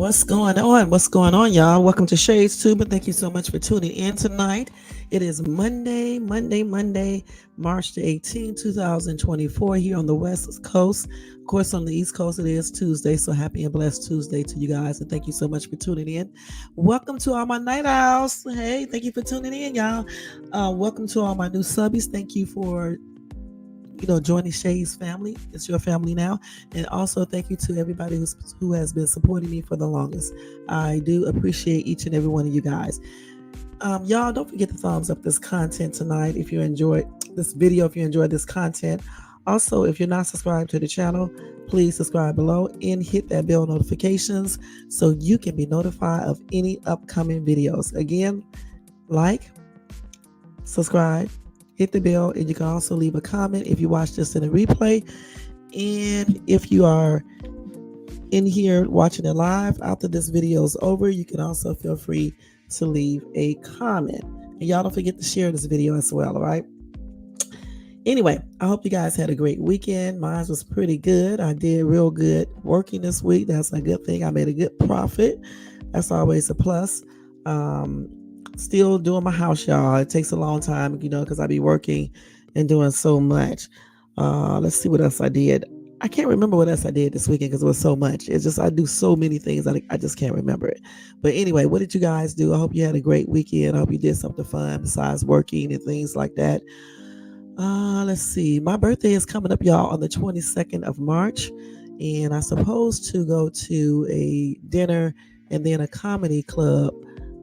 What's going on? What's going on, y'all? Welcome to Shades Tube, and thank you so much for tuning in tonight. It is Monday, March the 18th, 2024, here on the West Coast. Of course, on the East Coast, it is Tuesday, so happy and blessed Tuesday to you guys, and thank you so much for tuning in. Welcome to all my night owls. Hey, thank you for tuning in, y'all. Welcome to all my new subbies. Thank you for joining Shay's family. It's your family now. And also thank you to everybody who has been supporting me for the longest. I do appreciate each and every one of you guys. Y'all, don't forget to thumbs up this content tonight if you enjoyed this video, if you enjoyed this content. Also, if you're not subscribed to the channel, please subscribe below and hit that bell notifications so you can be notified of any upcoming videos. Again, like, subscribe, hit the bell, and you can also leave a comment if you watch this in a replay. And if you are in here watching it live after this video is over, you can also feel free to leave a comment. And y'all don't forget to share this video as well, all right? Anyway, I hope you guys had a great weekend. Mine was pretty good. I did real good working this week. That's a good thing. I made a good profit. That's always a plus. Still doing my house, y'all. It takes a long time, because I be working and doing so much. Let's see what else I did. I can't remember what else I did this weekend because it was so much. It's just I do so many things I just can't remember it. But anyway, what did you guys do? I hope you had a great weekend. I hope you did something fun besides working and things like that. Let's see. My birthday is coming up, y'all, on the 22nd of March. And I'm supposed to go to a dinner and then a comedy club.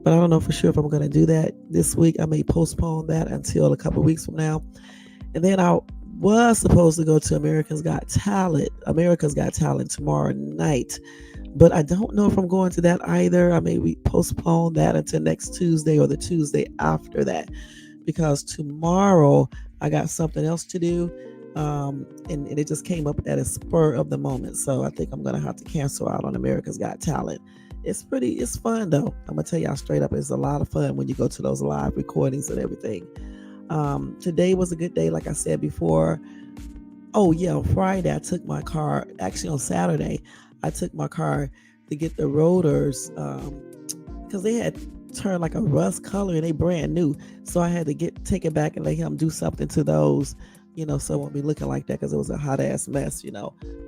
But I don't know for sure if I'm going to do that this week. I may postpone that until a couple of weeks from now. And then I was supposed to go to America's Got Talent tomorrow night. But I don't know if I'm going to that either. I may postpone that until next Tuesday or the Tuesday after that. Because tomorrow I got something else to do. And it just came up at a spur of the moment. So I think I'm going to have to cancel out on America's Got Talent. It's fun though. I'm gonna tell y'all straight up, it's a lot of fun when you go to those live recordings and everything. Today was a good day, like I said before. Oh yeah, on Friday I took my car. Actually, on Saturday I took my car to get the rotors because they had turned like a rust color and they brand new. So I had to take it back and let him do something to those. So it won't be looking like that because it was a hot ass mess.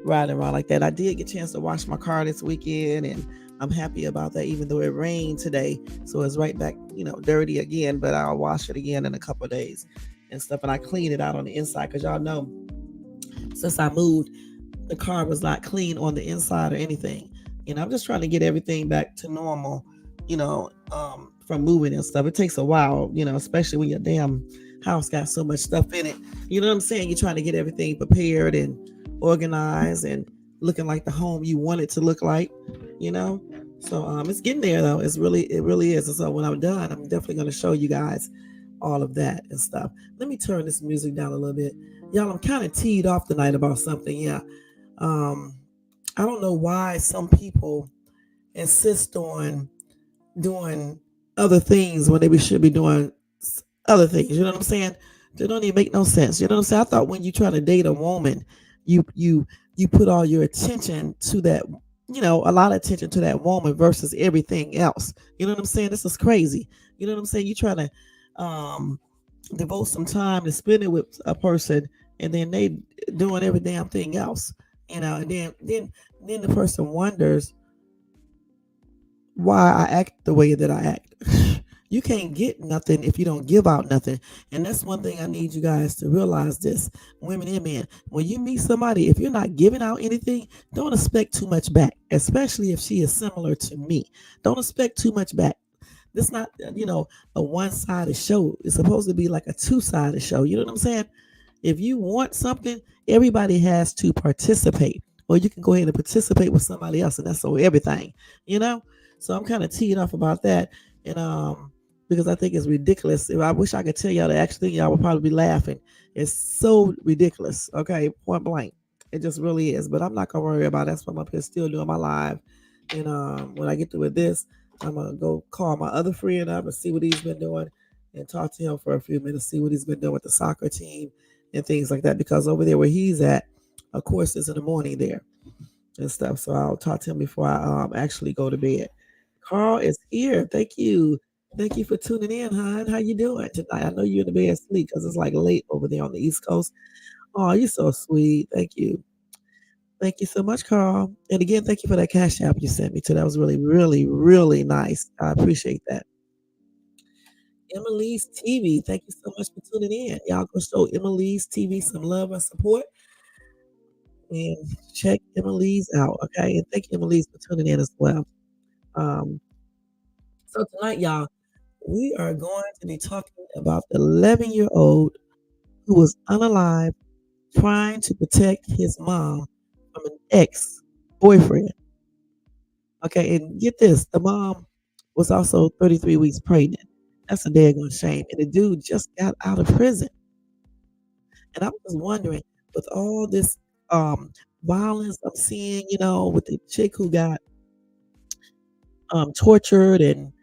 Riding around like that. I did get a chance to wash my car this weekend, and I'm happy about that, even though it rained today. So it's right back, dirty again, but I'll wash it again in a couple of days and stuff. And I cleaned it out on the inside because y'all know, since I moved, the car was not clean on the inside or anything. I'm just trying to get everything back to normal, from moving and stuff. It takes a while, especially when your damn house got so much stuff in it. You know what I'm saying? You're trying to get everything prepared and organized and looking like the home you want it to look like, So it's getting there though. It really is. And so when I'm done, I'm definitely going to show you guys all of that and stuff. Let me turn this music down a little bit. Y'all, I'm kind of teed off tonight about something. Yeah. I don't know why some people insist on doing other things when they should be doing other things. You know what I'm saying? They don't even make no sense. You know what I'm saying? I thought when you try to date a woman, you put all your attention to that, a lot of attention to that woman versus everything else. You know what I'm saying? This is crazy. You know what I'm saying? You try to devote some time to spend it with a person, and then they doing every damn thing else. And then the person wonders why I act the way that I act. You can't get nothing if you don't give out nothing. And that's one thing I need you guys to realize this, women and men. When you meet somebody, if you're not giving out anything, don't expect too much back, especially if she is similar to me. Don't expect too much back. This not, a one-sided show. It's supposed to be like a two-sided show. You know what I'm saying? If you want something, everybody has to participate. Or you can go ahead and participate with somebody else, and that's over everything, So I'm kind of teed off about that. And because I think it's ridiculous. I wish I could tell y'all the actual thing, y'all would probably be laughing. It's so ridiculous. Okay, point blank. It just really is. But I'm not gonna worry about it. That's why I'm up here still doing my live. And when I get through with this, I'm gonna go call my other friend up and see what he's been doing and talk to him for a few minutes, see what he's been doing with the soccer team and things like that. Because over there where he's at, of course, it's in the morning there. and stuff. So I'll talk to him before I actually go to bed. Carl is here. Thank you. Thank you for tuning in, hon. How you doing tonight? I know you're in the bed asleep because it's like late over there on the East Coast. Oh, you're so sweet. Thank you. Thank you so much, Carl. And again, thank you for that cash app you sent me too. That was really, really, really nice. I appreciate that. Emily's TV. Thank you so much for tuning in. Y'all go show Emily's TV some love and support and check Emily's out. Okay. And thank you, Emily's, for tuning in as well. Um, so tonight, y'all, we are going to be talking about the 11-year-old who was unalive trying to protect his mom from an ex boyfriend. Okay, and get this, the mom was also 33 weeks pregnant. That's a daggone shame. And the dude just got out of prison. And I was wondering, with all this um violence I'm seeing, with the chick who got tortured and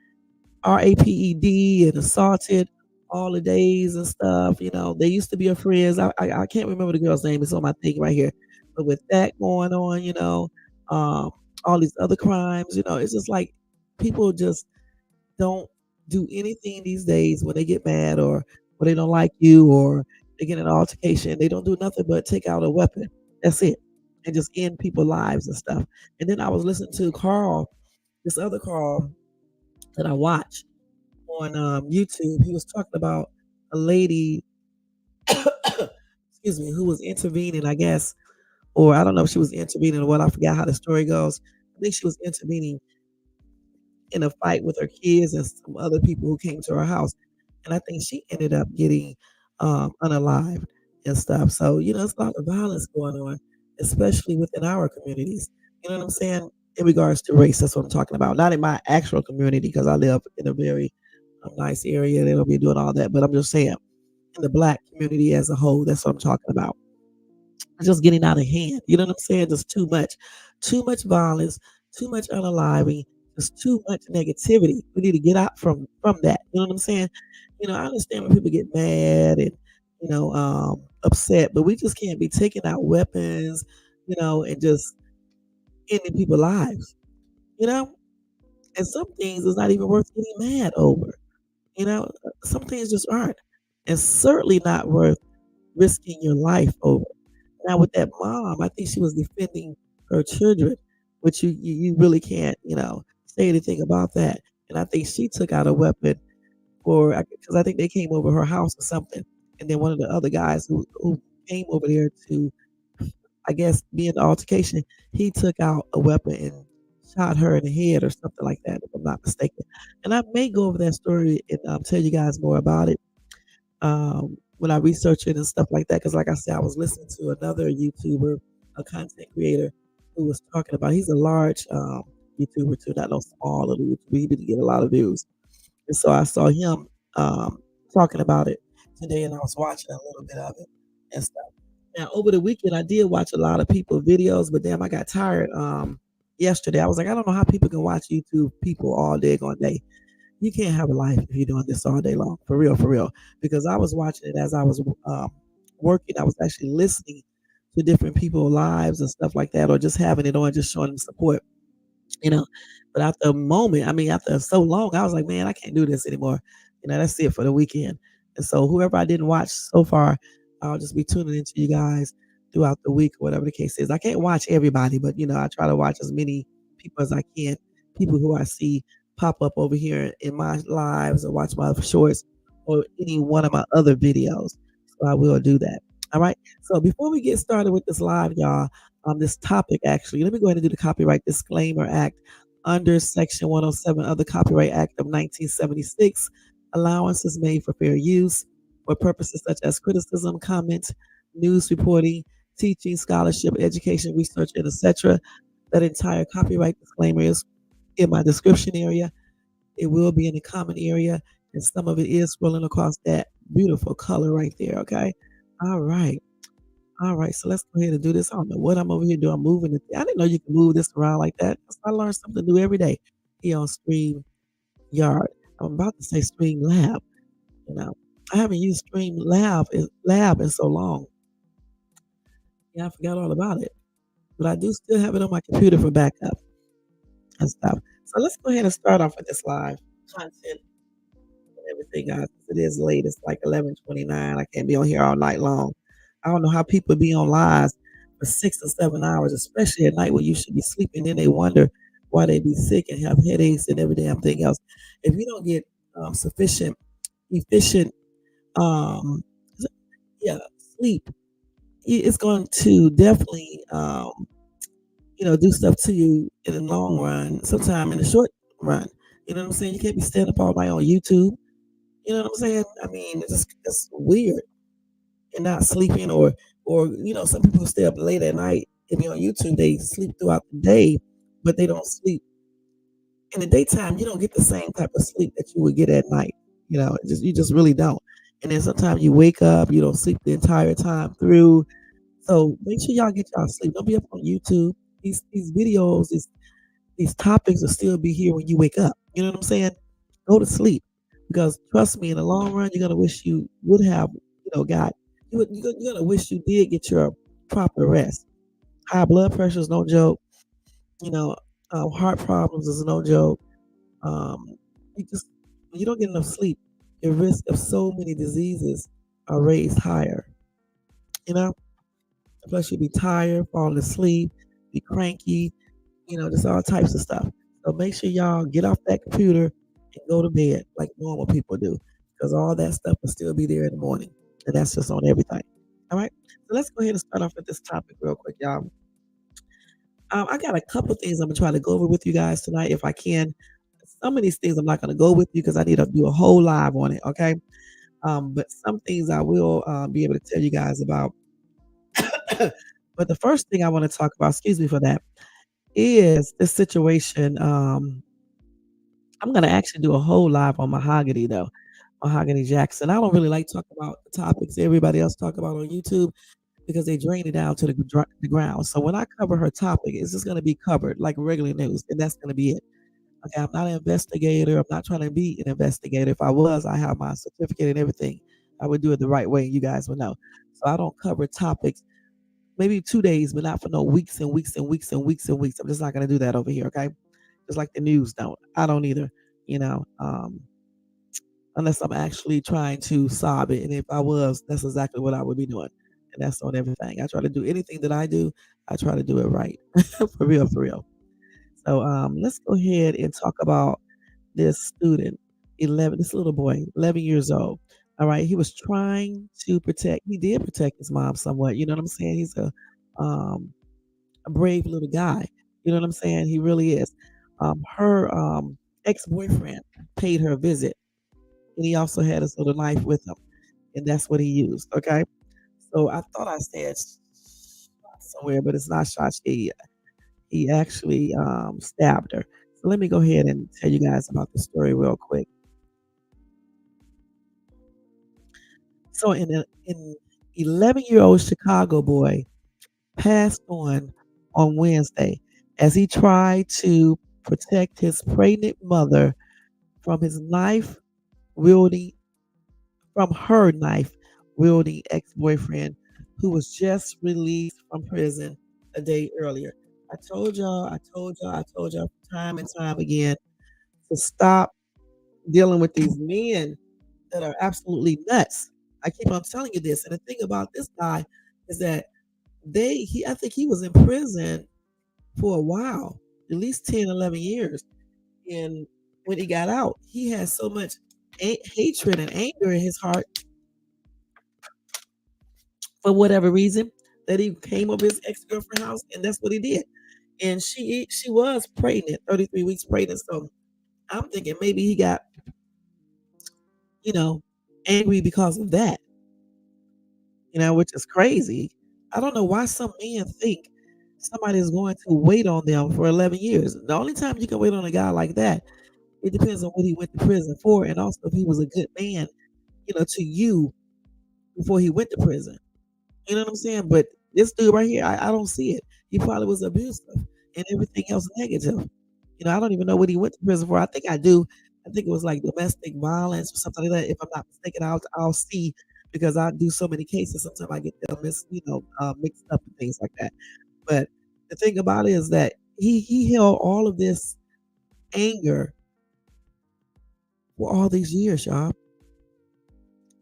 raped and assaulted all the days and stuff. They used to be her friends. I can't remember the girl's name. It's on my thing right here. But with that going on, um, all these other crimes, it's just like people just don't do anything these days when they get mad or when they don't like you or they get in an altercation. They don't do nothing but take out a weapon. That's it. And just end people's lives and stuff. And then I was listening to Carl, this other Carl that I watch on YouTube. He was talking about a lady, excuse me, who was intervening, I guess, or I don't know if she was intervening or what. I forgot how the story goes. I think she was intervening in a fight with her kids and some other people who came to her house, and I think she ended up getting unalived and stuff. So it's a lot of violence going on, especially within our communities. You know what I'm saying? In regards to race, that's what I'm talking about. Not in my actual community because I live in a very nice area. They don't be doing all that, but I'm just saying in the black community as a whole, that's what I'm talking about. It's just getting out of hand. You know what I'm saying? Just too much violence, too much unaliving, just too much negativity. We need to get out from that. You know what I'm saying? I understand when people get mad and upset, but we just can't be taking out weapons, and just ending people's lives. You know, and some things is not even worth getting mad over. Some things just aren't, and certainly not worth risking your life over. Now, with that mom, I think she was defending her children, which you really can't, say anything about that. And I think she took out a weapon for because I think they came over her house or something, and then one of the other guys who came over there to, I guess, be in the altercation, he took out a weapon and shot her in the head or something like that, if I'm not mistaken. And I may go over that story and tell you guys more about it when I research it and stuff like that. Because, like I said, I was listening to another YouTuber, a content creator, who was talking about. He's a large YouTuber too, not no small little YouTuber. He did get a lot of views, and so I saw him talking about it today, and I was watching a little bit of it and stuff. Now, over the weekend, I did watch a lot of people videos, but damn, I got tired yesterday. I was like, I don't know how people can watch YouTube people all day, on day. You can't have a life if you're doing this all day long, for real, for real. Because I was watching it as I was working. I was actually listening to different people's lives and stuff like that, or just having it on, just showing them support, you know. But after a moment, I mean, after so long, I was like, man, I can't do this anymore. That's it for the weekend. And so, whoever I didn't watch so far, I'll just be tuning into you guys throughout the week, or whatever the case is. I can't watch everybody, but I try to watch as many people as I can. People who I see pop up over here in my lives, or watch my shorts, or any one of my other videos. So I will do that. All right. So before we get started with this live, y'all, this topic actually, let me go ahead and do the Copyright Disclaimer Act under Section 107 of the Copyright Act of 1976. Allowance is made for fair use for purposes such as criticism, comment, news reporting, teaching, scholarship, education, research, and etc. That entire copyright disclaimer is in my description area. It will be in the comment area, and some of it is scrolling across that beautiful color right there. Okay. All right. All right. So let's go ahead and do this. I don't know what I'm over here doing. I'm moving it. I didn't know you can move this around like that. I learned something new every day here on Stream Yard. I'm about to say Stream Lab. You know, I haven't used Stream Lab in so long. Yeah, I forgot all about it. but I do still have it on my computer for backup and stuff. So let's go ahead and start off with this live content and everything, guys. It is late. It's like 11:29. I can't be on here all night long. I don't know how people be on lives for 6 or 7 hours, especially at night when you should be sleeping. Then they wonder why they be sick and have headaches and every damn thing else. If you don't get sufficient, efficient, um, yeah, sleep, it's going to definitely, do stuff to you in the long run, sometime in the short run. You know what I'm saying? You can't be standing up all night on YouTube. You know what I'm saying? I mean, it's weird and not sleeping or some people stay up late at night and be on YouTube. They sleep throughout the day, but they don't sleep in the daytime. You don't get the same type of sleep that you would get at night. You just really don't. And then sometimes you wake up, you don't sleep the entire time through. So make sure y'all get y'all sleep. Don't be up on YouTube. These videos, these topics will still be here when you wake up. You know what I'm saying? Go to sleep because trust me, in the long run, you're gonna wish you would have, got you're gonna wish you did get your proper rest. High blood pressure is no joke. You know, heart problems is no joke. Um, you just when you don't get enough sleep, your risk of so many diseases are raised higher. You know, plus you'll be tired, falling asleep, be cranky, just all types of stuff. So make sure y'all get off that computer and go to bed like normal people do, because all that stuff will still be there in the morning, and that's just on everything. All right. So let's go ahead and start off with this topic real quick, y'all. I got a couple things I'm gonna try to go over with you guys tonight, if I can. Some of these things I'm not gonna go with you because I need to do a whole live on it. Okay. But some things I will be able to tell you guys about. But the first thing I want to talk about, excuse me for that, is the situation. I'm gonna actually do a whole live on mahogany though. Mahogany Jackson. I don't really like talking about the topics everybody else talk about on YouTube because they drain it down to the ground. So when I cover her topic, it's just gonna be covered like regular news, and that's gonna be it. Okay, I'm not an investigator. I'm not trying to be an investigator. If I was, I have my certificate and everything. I would do it the right way. You guys would know. So I don't cover topics maybe 2 days, but not for no weeks and weeks and weeks and weeks and weeks. I'm just not gonna do that over here. Okay, just like the news don't. I don't either. You know, unless I'm actually trying to solve it. And if I was, that's exactly what I would be doing. And that's on everything. I try to do anything that I do, I try to do it right. For real, for real. So let's go ahead and talk about this student, 11, this little boy, 11 years old. All right. He was trying to he did protect his mom somewhat. You know what I'm saying? He's a brave little guy. You know what I'm saying? He really is. Her ex-boyfriend paid her a visit, and he also had his little knife with him, and that's what he used. Okay, so I thought I said somewhere, but it's not shot. He actually stabbed her. So let me go ahead and tell you guys about the story real quick. So in 11-year-old Chicago boy passed on Wednesday as he tried to protect his pregnant mother from his knife wielding from her knife wielding ex boyfriend who was just released from prison a day earlier. I told y'all time and time again to stop dealing with these men that are absolutely nuts. I keep on telling you this. And the thing about this guy is that I think he was in prison for a while, at least 10, 11 years. And when he got out, he had so much hatred and anger in his heart for whatever reason that he came over his ex girlfriend's house, and that's what he did. And she was pregnant, 33 weeks pregnant. So I'm thinking maybe he got you know angry because of that. Which is crazy. I don't know why some men think somebody is going to wait on them for 11 years. The only time you can wait on a guy like that, it depends on what he went to prison for, and also if he was a good man, to you before he went to prison. You know what I'm saying? But this dude right here, I don't see it. He probably was abusive and everything else negative. I don't even know what he went to prison for. I think I do. I think it was like domestic violence or something like that. If I'm not mistaken, I'll see because I do so many cases. Sometimes I get them mixed up and things like that. But The thing about it is that he held all of this anger for all these years, y'all.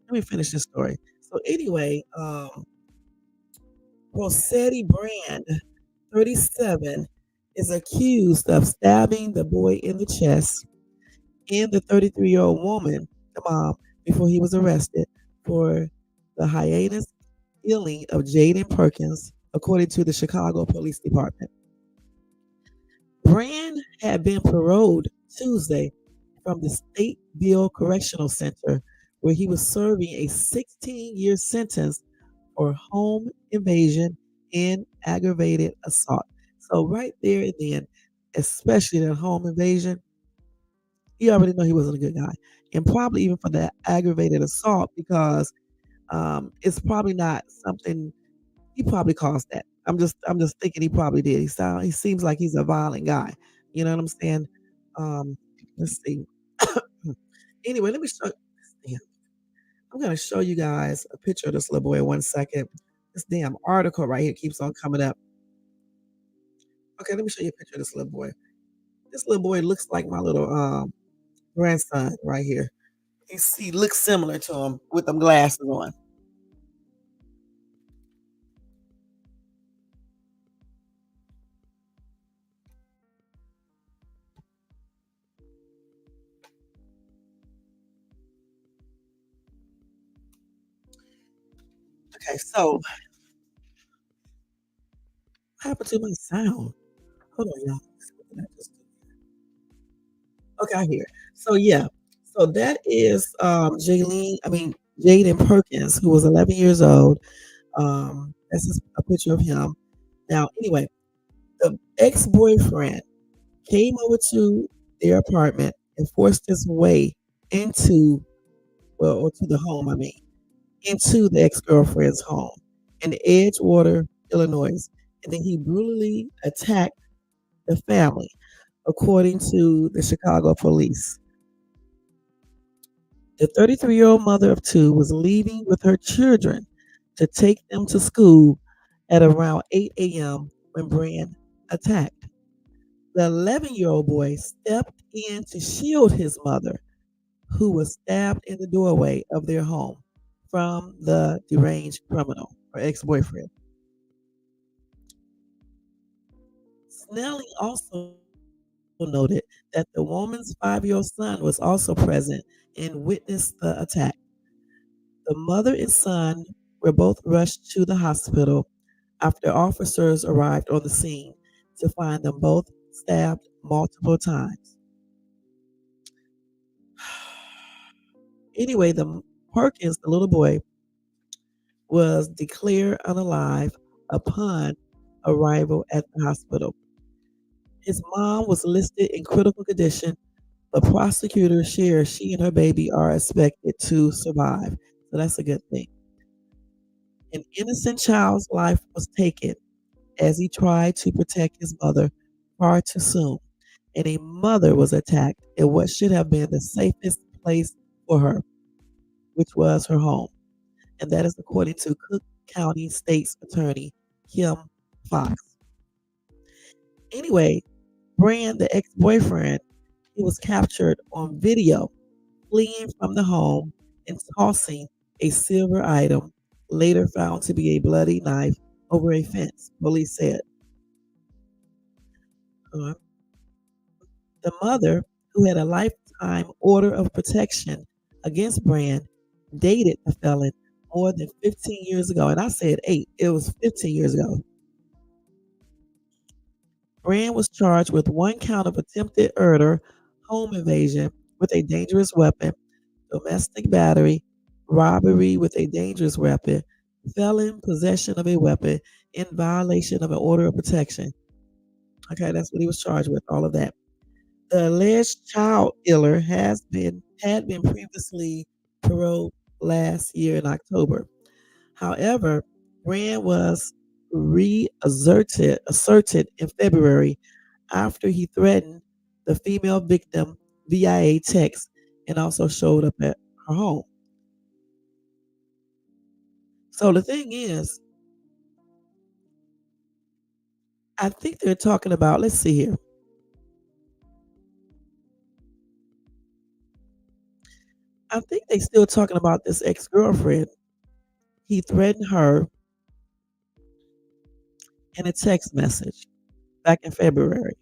Let me finish this story. So anyway, Rossetti Brand, 37, is accused of stabbing the boy in the chest and the 33-year-old woman, the mom, before he was arrested for the heinous killing of Jaden Perkins, according to the Chicago Police Department. Brand had been paroled Tuesday from the Stateville Correctional Center, where he was serving a 16-year sentence for home invasion and aggravated assault. So right there and then, especially that home invasion, you already know he wasn't a good guy, and probably even for that aggravated assault because it's probably not something he probably caused that. I'm just thinking he probably did. He seems like he's a violent guy. You know what I'm saying? Um, let's see. Anyway, let me show. Damn, I'm gonna show you guys a picture of this little boy in 1 second. This damn article right here keeps on coming up. Okay, let me show you a picture of this little boy. This little boy looks like my little grandson right here. He looks similar to him with them glasses on. Okay, so what happened to my sound? Hold on, y'all. What did I just do? Okay, I hear. So yeah, so that is Jaden Perkins, who was 11 years old. A picture of him. Now, anyway, the ex-boyfriend came over to their apartment and forced his way into, well, or to the home, into the ex-girlfriend's home in Edgewater, Illinois. And then he brutally attacked the family, according to the Chicago police. The 33-year-old mother of two was leaving with her children to take them to school at around 8 a.m. when Brand attacked. The 11-year-old boy stepped in to shield his mother, who was stabbed in the doorway of their home from the deranged criminal or ex-boyfriend. Snelling also noted that the woman's 5-year-old son was also present and witnessed the attack. The mother and son were both rushed to the hospital after officers arrived on the scene to find them both stabbed multiple times. Anyway, the Perkins, the little boy, was declared unalive upon arrival at the hospital. His mom was listed in critical condition, but prosecutors share she and her baby are expected to survive. So that's a good thing. An innocent child's life was taken as he tried to protect his mother far too soon, and a mother was attacked in what should have been the safest place for her, which was her home. And that is according to Cook County State's Attorney Kim Fox. Anyway, Brand, the ex boyfriend, he was captured on video fleeing from the home and tossing a silver item, later found to be a bloody knife, over a fence, police said. Uh, The mother, who had a lifetime order of protection against Brand, dated the felon more than 15 years ago. And I said 8, it was 15 years ago. Brand was charged with one count of attempted murder, home invasion with a dangerous weapon, domestic battery, robbery with a dangerous weapon, felon possession of a weapon, in violation of an order of protection. Okay, that's what he was charged with, all of that. The alleged child killer had been previously paroled last year in October. However, Brand was asserted in February after he threatened the female victim via text and also showed up at her home. So the thing is, I think they're talking about, let's see here. I think they still talking about this ex-girlfriend. He threatened her in a text message back in February,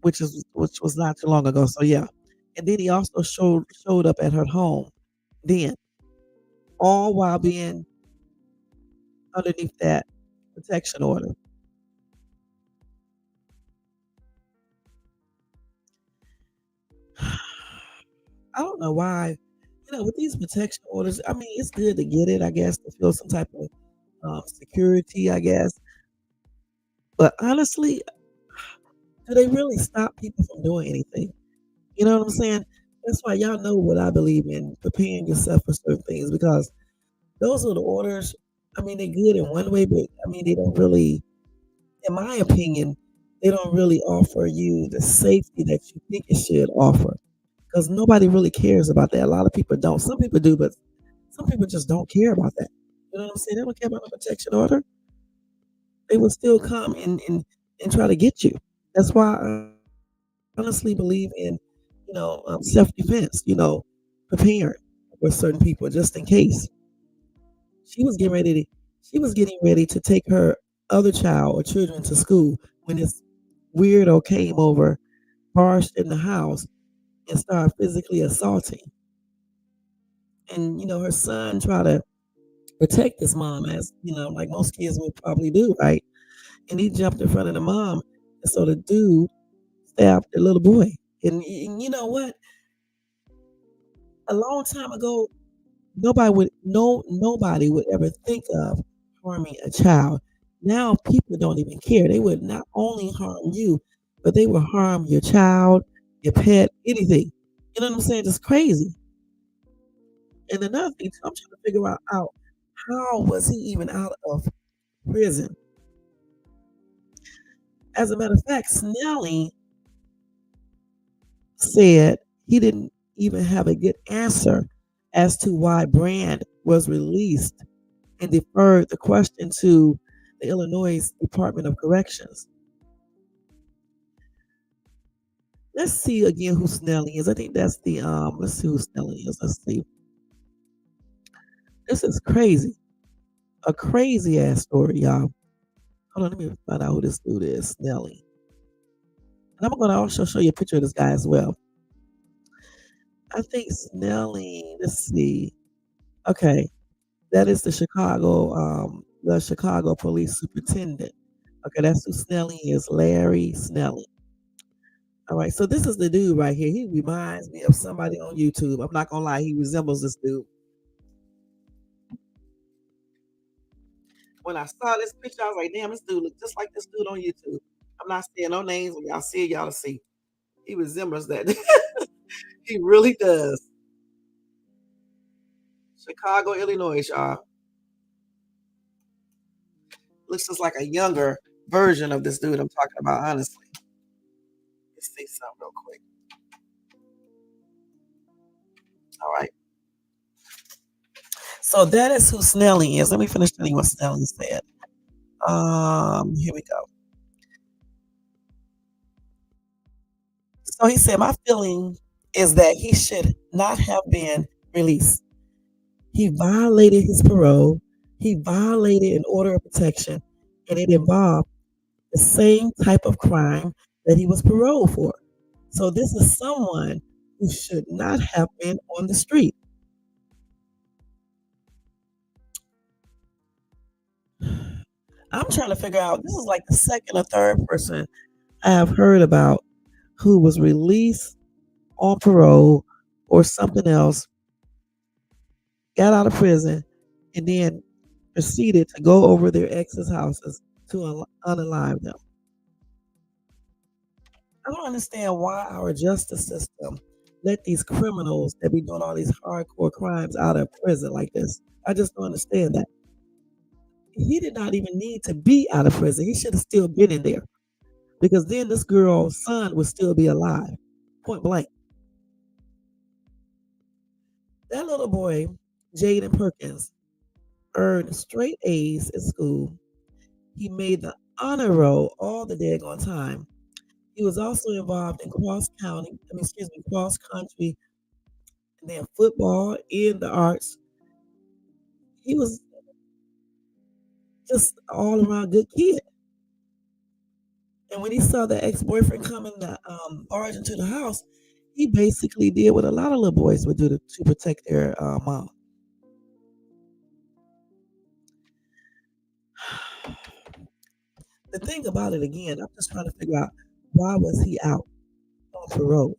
which was not too long ago. So yeah. And then he also showed up at her home then, all while being underneath that protection order. I don't know why, with these protection orders, I mean, it's good to get it, I guess, to feel some type of security, I guess. But honestly, do they really stop people from doing anything? You know what I'm saying? That's why y'all know what I believe in, preparing yourself for certain things because those are the orders. I mean, they're good in one way, but I mean, they don't really, in my opinion, they don't really offer you the safety that you think it should offer because nobody really cares about that. A lot of people don't. Some people do, but some people just don't care about that. You know what I'm saying? They don't care about the protection order. They will still come and try to get you. That's why I honestly believe in, self defense. Preparing for certain people just in case. She was getting ready to, she was getting ready to take her other child or children to school when this weirdo came over, barged in the house, and started physically assaulting. And her son tried to protect his mom, as like most kids would probably do, right? And he jumped in front of the mom, and so the dude stabbed the little boy. And you know what? A long time ago, nobody would ever think of harming a child. Now people don't even care. They would not only harm you, but they will harm your child, your pet, anything. You know what I'm saying? It's crazy. And another thing, too, I'm trying to figure out how was he even out of prison? As a matter of fact, Snelling said he didn't even have a good answer as to why Brand was released and deferred the question to the Illinois Department of Corrections. Let's see again who Snelling is. I think that's the let's see who Snelling is. Let's see. This is crazy. A crazy ass story, y'all. Hold on, let me find out who this dude is, Snelling. And I'm gonna also show you a picture of this guy as well. I think Snelling, let's see. Okay. That is the Chicago police superintendent. Okay, that's who Snelling is, Larry Snelling. All right, so this is the dude right here. He reminds me of somebody on YouTube. I'm not gonna lie, he resembles this dude. When I saw this picture, I was like, damn, this dude looks just like this dude on YouTube. I'm not saying no names. When y'all see it, y'all see. He resembles that. He really does. Chicago, Illinois, y'all. Looks just like a younger version of this dude I'm talking about, honestly. Let's see something real quick. All right. So that is who Snelling is. Let me finish telling you what Snelling said. Here we go. So he said, my feeling is that he should not have been released. He violated his parole. He violated an order of protection, and it involved the same type of crime that he was paroled for. So this is someone who should not have been on the street. I'm trying to figure out, this is like the second or third person I have heard about who was released on parole or something else, got out of prison, and then proceeded to go over their ex's houses to unalive them. I don't understand why our justice system let these criminals that be doing all these hardcore crimes out of prison like this. I just don't understand that. He did not even need to be out of prison. He should have still been in there because then this girl's son would still be alive. Point blank. That little boy, Jaden Perkins, earned straight A's in school. He made the honor roll all the daggone time. He was also involved in cross country, and then football and the arts. He was just all around good kid. And when he saw the ex boyfriend coming to barge into the house, he basically did what a lot of little boys would do to protect their mom. The thing about it again, I'm just trying to figure out why was he out on parole?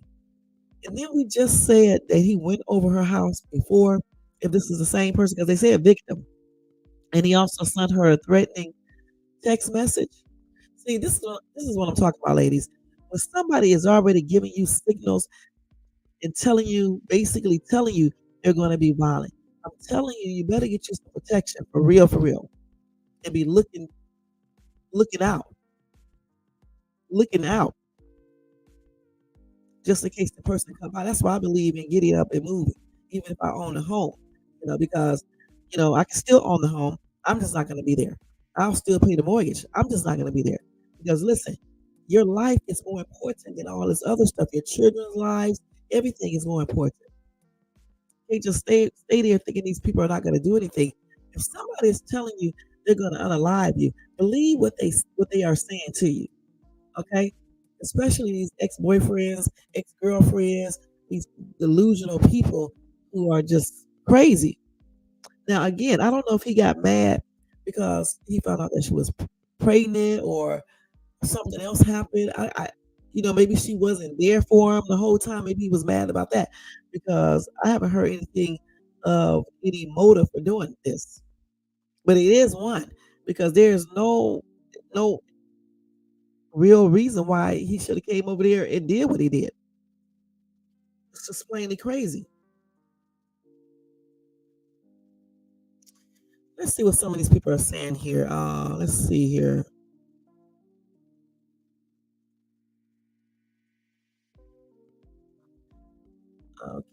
And then we just said that he went over her house before. If this is the same person, because they said victim, and he also sent her a threatening text message. See, this is what I'm talking about, ladies. When somebody is already giving you signals and basically telling you they're going to be violent, I'm telling you, you better get you some protection for real, and be looking out, looking out, just in case the person come by. That's why I believe in getting up and moving, even if I own a home, because I can still own the home. I'm just not going to be there. I'll still pay the mortgage. I'm just not going to be there because listen, your life is more important than all this other stuff. Your children's lives, everything is more important. They just stay there thinking these people are not going to do anything. If somebody is telling you they're going to unalive you, believe what they are saying to you. Okay, especially these ex-boyfriends, ex-girlfriends, these delusional people who are just crazy. Now, again, I don't know if he got mad because he found out that she was pregnant or something else happened. Maybe she wasn't there for him the whole time. Maybe he was mad about that because I haven't heard anything of any motive for doing this. But it is one because there's no real reason why he should have came over there and did what he did. It's just plainly crazy. Let's see what some of these people are saying here. Let's see here.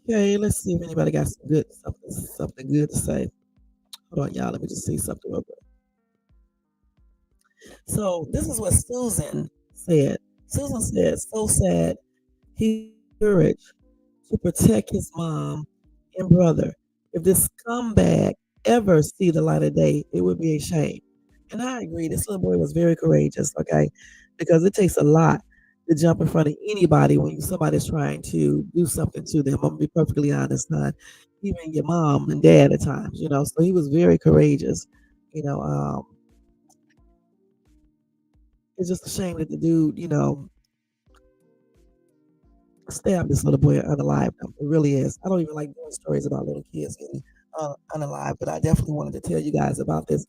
Okay, let's see if anybody got something good to say. Hold on, y'all. Let me just see something real quick. So this is what Susan said. Susan said, "So sad. He courage to protect his mom and brother. If this scumbag ever see the light of day, it would be a shame." And I agree. This little boy was very courageous, okay? Because it takes a lot to jump in front of anybody when somebody's trying to do something to them. I'm gonna be perfectly honest, hon. Even your mom and dad at times. So he was very courageous. You know, um, it's just a shame that the dude, stabbed this little boy unalived him. It really is. I don't even like doing stories about little kids getting unalived, but I definitely wanted to tell you guys about this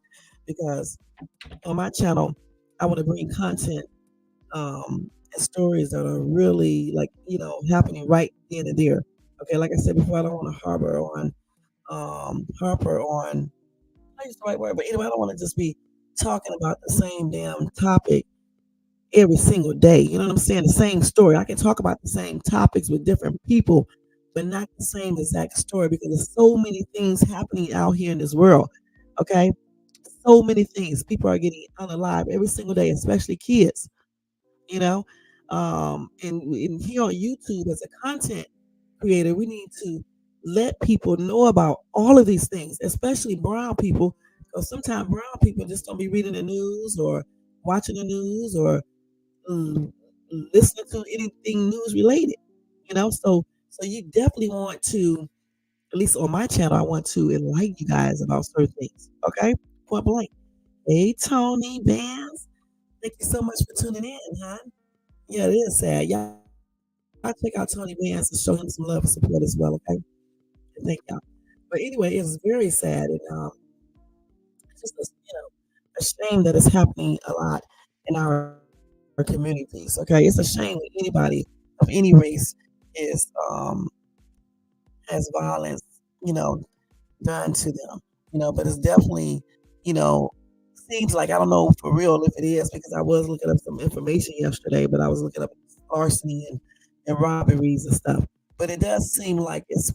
because on my channel, I want to bring content and stories that are really happening right then and there. Okay, like I said before, I don't want to harper on. I use the right word, but anyway, I don't want to just be talking about the same damn topic every single day. You know what I'm saying? The same story. I can talk about the same topics with different people, but not the same exact story because there's so many things happening out here in this world. Okay, so many things. People are getting unalive every single day, especially kids. You know, and here on YouTube as a content creator, we need to let people know about all of these things, especially brown people, because sometimes brown people just don't be reading the news or watching the news or um, listening to anything news related. So you definitely want to, at least on my channel, I want to enlighten you guys about certain things. Okay, point blank. Hey, Tony Vance, thank you so much for tuning in, huh? Yeah, it is sad. Y'all check out Tony Vance and show him some love and support as well, okay? And thank y'all. But anyway, it's very sad, and it's just a shame that it's happening a lot in our communities. Okay, it's a shame when anybody of any race is has violence, you know, done to them. But it's definitely, you know, seems like I don't know for real if it is because I was looking up some information yesterday, but I was looking up larceny and robberies and stuff. But it does seem like it's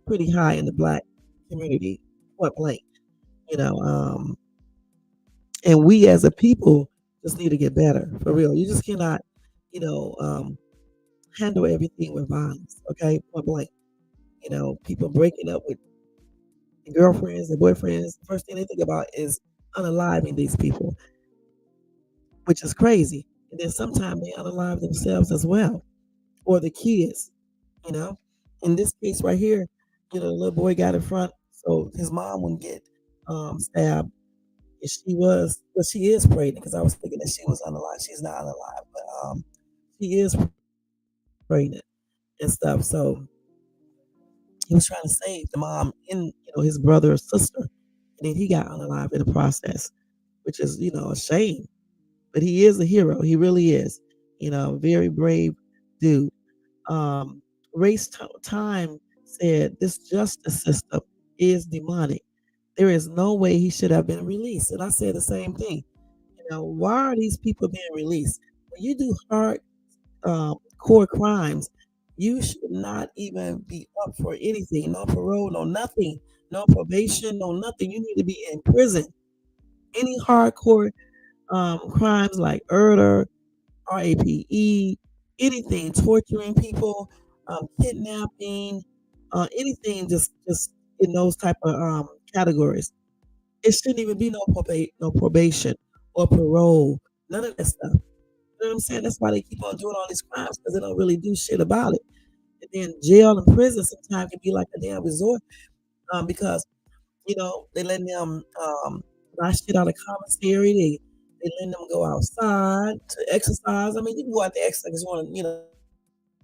pretty high in the black community, point blank. You know, and we as a people just need to get better for real. You just cannot, you know, handle everything with violence. Okay, point blank. People breaking up with their girlfriends, their boyfriends. The first thing they think about is unaliving these people, which is crazy. And then sometimes they unalive themselves as well, or the kids. You know, in this case right here, the little boy got in front, so his mom wouldn't get stabbed. And she was, well, she is pregnant because I was thinking that she was unalive. She's not unalive, but she is pregnant and stuff. So he was trying to save the mom and his brother or sister, and then he got unalive in the process, which is a shame. But he is a hero. He really is. Very brave dude. Um, Time said this justice system is demonic. There is no way he should have been released. And I said the same thing. Why are these people being released? When you do hard core crimes, you should not even be up for anything. No parole, no nothing, no probation, no nothing. You need to be in prison. Any hardcore crimes like murder, RAPE, anything, torturing people, kidnapping, anything, just in those type of categories. It shouldn't even be no probation or parole, none of that stuff. You know what I'm saying? That's why they keep on doing all these crimes because they don't really do shit about it. And then jail and prison sometimes can be like a damn resort because they let them buy shit out of commissary. They let them go outside to exercise. I mean, you can go out there exercise because you want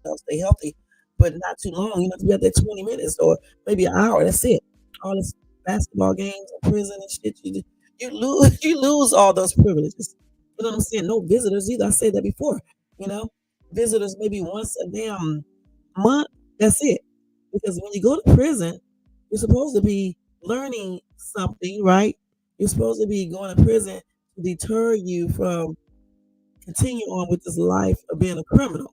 to stay healthy, but not too long. You have to be out there 20 minutes or maybe an hour. That's it. All this basketball games in prison and shit. You lose you lose all those privileges. You know what I'm saying? No visitors either. I said that before. You know, visitors maybe once a damn month. That's it. Because when you go to prison, you're supposed to be learning something, right? You're supposed to be going to prison to deter you from continuing on with this life of being a criminal.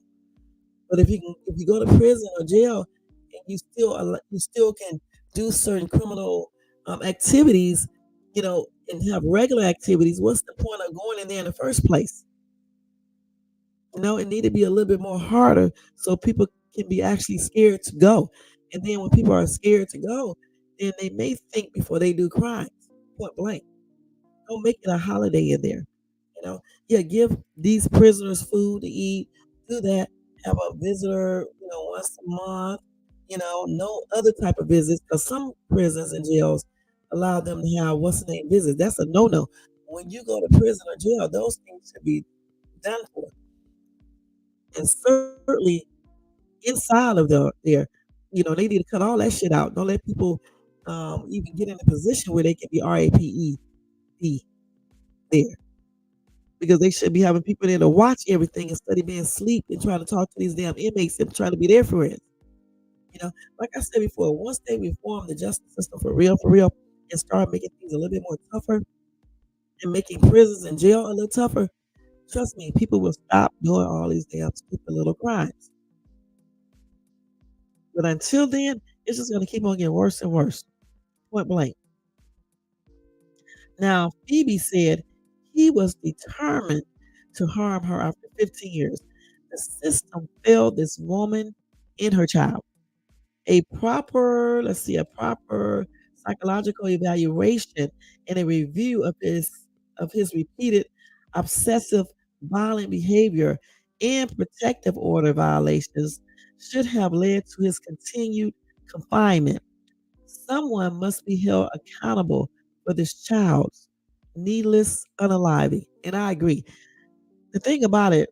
But if you go to prison or jail and you still can do certain criminal activities, and have regular activities, what's the point of going in there in the first place? It need to be a little bit more harder so people can be actually scared to go. And then when people are scared to go, then they may think before they do crimes. Point blank. Don't make it a holiday in there. Yeah, give these prisoners food to eat. Do that. Have a visitor, once a month. No other type of visits because some prisons and jails allow them to have what's the name visits. That's a no no. When you go to prison or jail, those things should be done for. And certainly inside of there, they need to cut all that shit out. Don't let people even get in a position where they can be RAPE there because they should be having people there to watch everything instead of being asleep and trying to talk to these damn inmates and trying to be their friends. Like I said before, once they reform the justice system for real, and start making things a little bit more tougher and making prisons and jail a little tougher, trust me, people will stop doing all these damn stupid little crimes. But until then, it's just going to keep on getting worse and worse. Point blank. Now, Phoebe said he was determined to harm her after 15 years. The system failed this woman and her child. A proper psychological evaluation and a review of his repeated obsessive violent behavior and protective order violations should have led to his continued confinement. Someone must be held accountable for this child's needless unaliving. And I agree. The thing about it,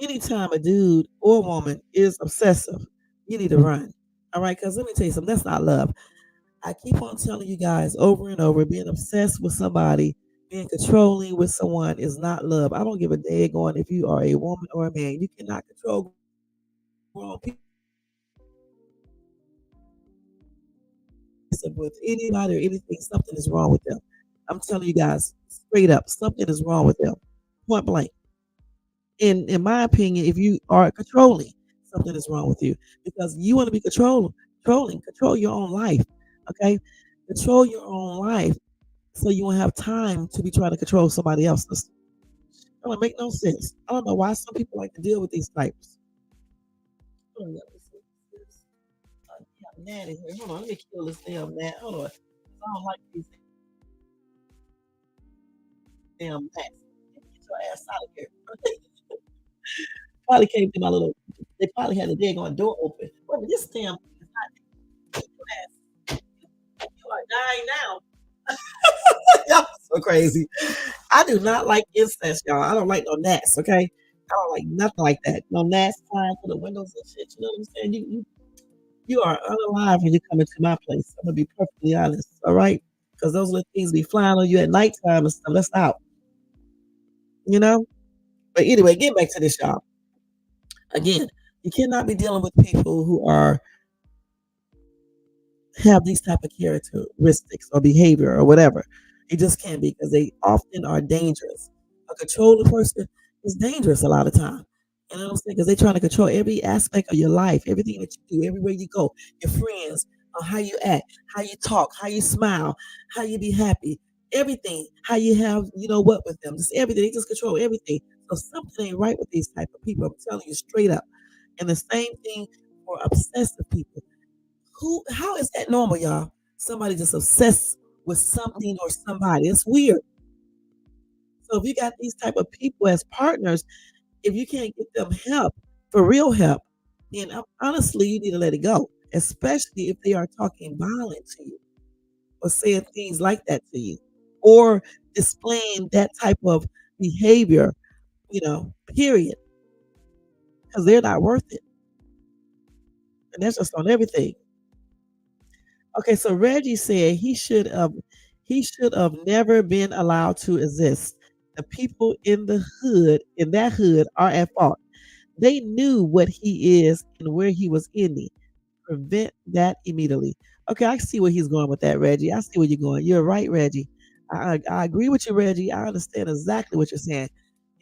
anytime a dude or woman is obsessive, you need to run. All right, because let me tell you something, that's not love. I keep on telling you guys over and over, being obsessed with somebody, being controlling with someone is not love. I don't give a daggone if you are a woman or a man. You cannot control grown people. With anybody or anything, something is wrong with them. I'm telling you guys straight up, something is wrong with them. Point blank. In my opinion, if you are controlling, something is wrong with you because you want to be control your own life. Okay, control your own life so you won't have time to be trying to control somebody else's. Don't make no sense. I don't know why some people like to deal with these types. Hold on, let me see. This damn gnat in here. Hold on, let me kill this damn gnat. Hold on. I don't like these damn gnats. Get your ass out of here. Probably came through my little. They probably had the daggone door open. Wait a minute, this damn thing is not your ass. You are dying now. Y'all so crazy. I do not like insects, y'all. I don't like no gnats, okay? I don't like nothing like that. No gnats flying through the windows and shit. You know what I'm saying? You are unalive when you come into my place. I'm gonna be perfectly honest, all right? Because those little things be flying on you at nighttime and stuff. That's out, you know? But anyway, get back to this, y'all. Again, you cannot be dealing with people who are have these type of characteristics or behavior or whatever. You just can't be because they often are dangerous. A controlling person is dangerous a lot of time. You know what I'm saying? Because they're trying to control every aspect of your life, everything that you do, everywhere you go, your friends, how you act, how you talk, how you smile, how you be happy, everything, how you have, you know what with them, just everything. They just control everything. So something ain't right with these type of people. I'm telling you straight up. And the same thing for obsessive people. How is that normal, y'all? Somebody just obsessed with something or somebody. It's weird. So if you got these type of people as partners, if you can't get them help, for real help, then honestly, you need to let it go. Especially if they are talking violent to you or saying things like that to you or displaying that type of behavior, period, because they're not worth it. And that's just on everything. Okay, so Reggie said he should have never been allowed to exist. The people in that hood are at fault. They knew what he is and where he was ending. Prevent that immediately. Okay, I see where he's going with that, Reggie. I see where you're going. You're right, Reggie. I agree with you, Reggie. I understand exactly what you're saying.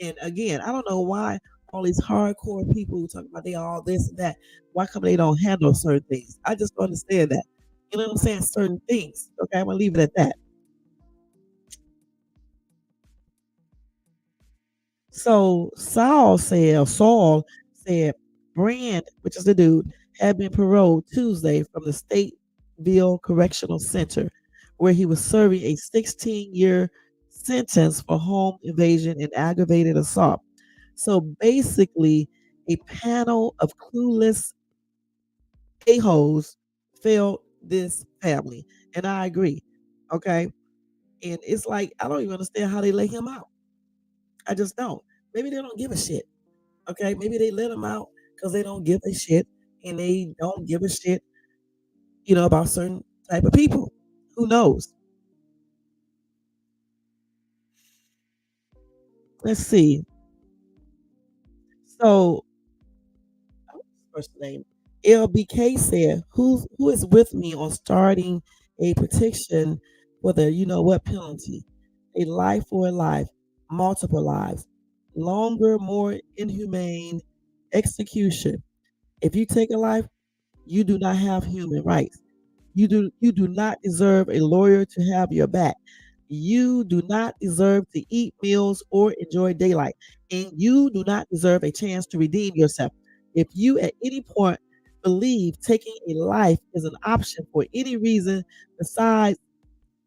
And again, I don't know why all these hardcore people who talk about they all this and that, why come they don't handle certain things? I just don't understand that. You know what I'm saying? Certain things. Okay, I'm gonna leave it at that. So Saul said Brand, which is the dude, had been paroled Tuesday from the Stateville Correctional Center, where he was serving a 16-year sentence for home invasion and aggravated assault. So basically, a panel of clueless a-holes failed this family. And I agree. Okay. And it's like, I don't even understand how they let him out. I just don't. Maybe they don't give a shit. Okay. Maybe they let him out because they don't give a shit and they don't give a shit, about certain type of people. Who knows? Let's see. So, first name LBK said, who is with me on starting a petition for the what penalty? A life for a life, multiple lives, longer, more inhumane execution. If you take a life, you do not have human rights. You do not deserve a lawyer to have your back. You do not deserve to eat meals or enjoy daylight. And you do not deserve a chance to redeem yourself. If you at any point believe taking a life is an option for any reason besides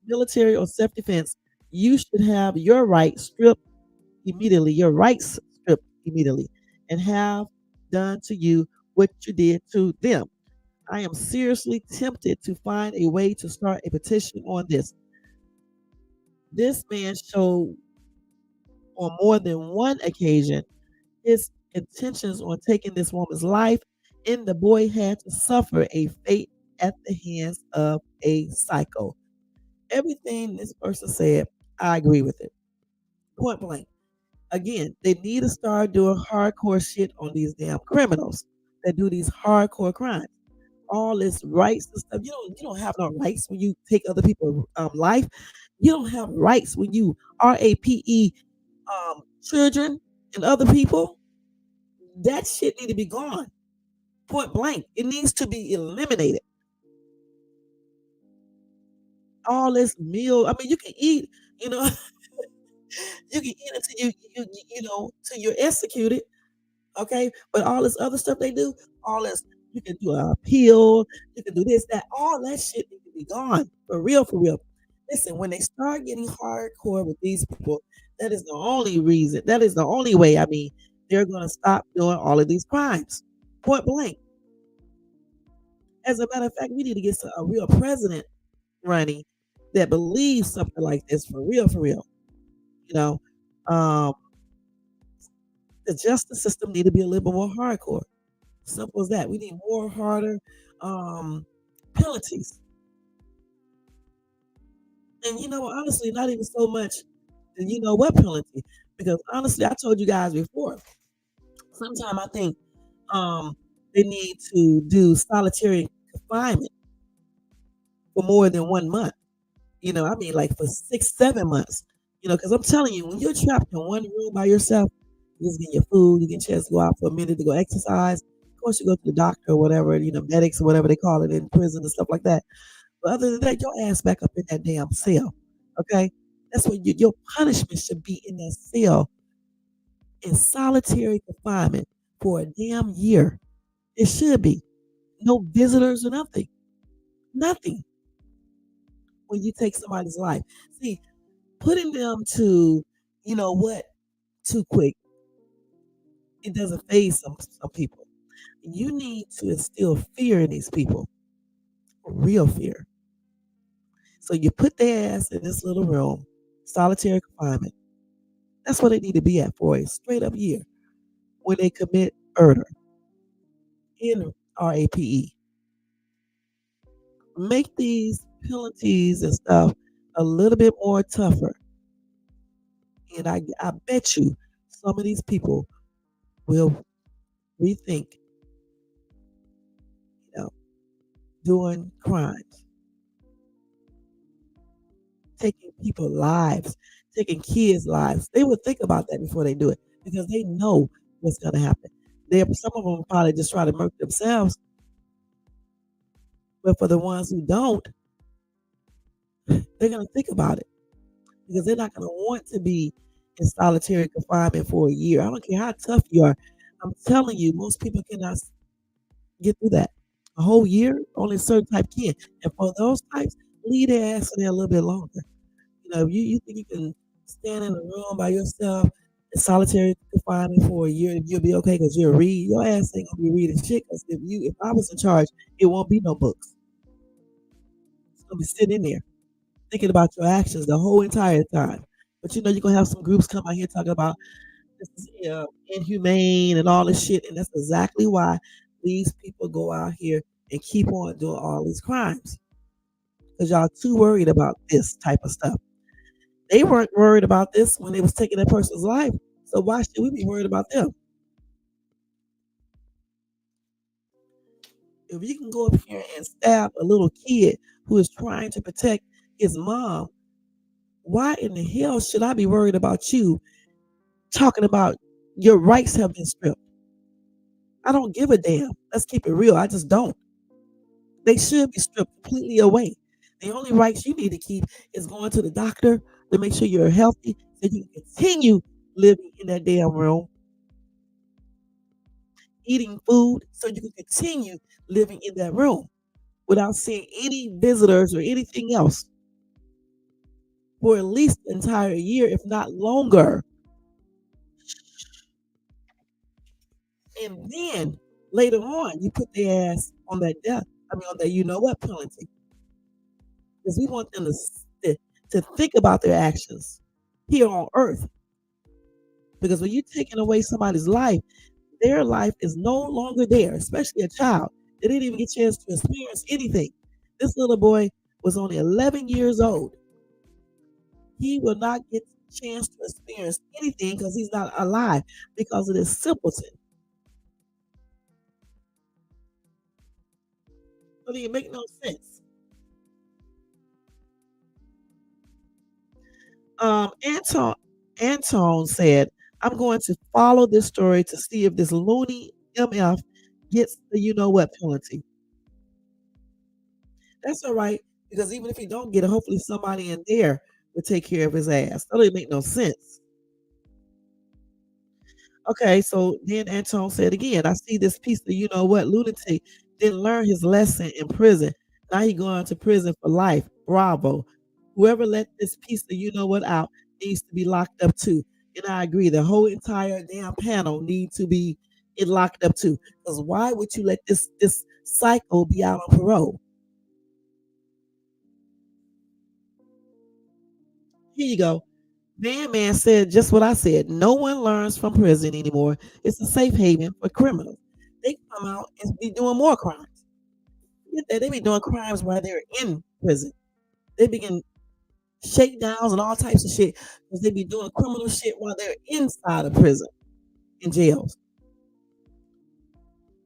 military or self-defense, you should have your rights stripped immediately, and have done to you what you did to them. I am seriously tempted to find a way to start a petition on this. This man showed on more than one occasion his intentions on taking this woman's life, and the boy had to suffer a fate at the hands of a psycho. Everything this person said, I agree with it. Point blank. Again, they need to start doing hardcore shit on these damn criminals that do these hardcore crimes. All this rights and stuff. You don't have no rights when you take other people's life. You don't have rights when you rape children and other people. That shit need to be gone. Point blank. It needs to be eliminated. All this meal. I mean, you can eat. You know, You can eat it till till you're executed. Okay, but all this other stuff they do, all this you can do a appeal, you can do this, that, all that shit need to be gone for real, for real. Listen, when they start getting hardcore with these people, that is the only reason. That is the only way. I mean, they're going to stop doing all of these crimes, point blank. As a matter of fact, we need to get a real president running that believes something like this for real, for real. You know, um, the justice system need to be a little bit more hardcore. Simple as that. We need more harder um, penalties. And honestly, not even so much the what penalty. Because honestly, I told you guys before, sometimes I think um, they need to do solitary confinement for more than 1 month. I mean, like for 6, 7 months. Because I'm telling you, when you're trapped in one room by yourself, you just get your food, you get a chance to go out for a minute to go exercise. Of course, you go to the doctor or whatever, medics or whatever they call it in prison and stuff like that. But other than that, your ass back up in that damn cell. Okay? That's what your punishment should be in that cell in solitary confinement for a damn year. It should be. No visitors or nothing. Nothing when you take somebody's life. See, putting them to, what, too quick, it doesn't phase some people. You need to instill fear in these people, real fear. So you put their ass in this little room, solitary confinement. That's what they need to be at for a straight up year when they commit murder, NRAPE. Make these penalties and stuff a little bit more tougher. And I bet you some of these people will rethink, you know, doing crimes, taking people's lives, taking kids' lives. They would think about that before they do it because they know what's going to happen. Some of them probably just try to murk themselves, but for the ones who don't, they're going to think about it because they're not going to want to be in solitary confinement for a year. I don't care how tough you are. I'm telling you, most people cannot get through that. A whole year, only a certain type can. And for those types, leave their ass in there a little bit longer. If you think you can stand in a room by yourself in solitary confinement for a year, you'll be okay because you'll read. Your ass ain't gonna be reading shit. Because if I was in charge, it won't be no books. It's gonna be sitting in there thinking about your actions the whole entire time. But you're gonna have some groups come out here talking about this is inhumane and all this shit, and that's exactly why these people go out here and keep on doing all these crimes because y'all too worried about this type of stuff. They weren't worried about this when they was taking that person's life. So why should we be worried about them? If you can go up here and stab a little kid who is trying to protect his mom, why in the hell should I be worried about you talking about your rights have been stripped? I don't give a damn. Let's keep it real. I just don't. They should be stripped completely away. The only rights you need to keep is going to the doctor to make sure you're healthy so you can continue living in that damn room, eating food so you can continue living in that room without seeing any visitors or anything else for at least the entire year, if not longer. And then later on, you put their ass on that death. I mean, on that penalty. Because we want them to think about their actions here on earth. Because when you're taking away somebody's life, their life is no longer there, especially a child. They didn't even get a chance to experience anything. This little boy was only 11 years old. He will not get a chance to experience anything because he's not alive because of this simpleton. But it make no sense. Anton said, I'm going to follow this story to see if this loony MF gets the penalty. That's all right, because even if he don't get it, hopefully somebody in there would take care of his ass. That don't make no sense. Okay, so then Anton said again, I see this piece of you know what lunatic didn't learn his lesson in prison. Now he going to prison for life. Bravo. Whoever let this piece of you know what out needs to be locked up too. And I agree, the whole entire damn panel need to be locked up too. Because why would you let this psycho be out on parole? Here you go. Man said just what I said. No one learns from prison anymore. It's a safe haven for criminals. They come out and be doing more crimes. Get that? They be doing crimes while they're in prison. They begin shakedowns and all types of shit because they be doing criminal shit while they're inside of prison in jails.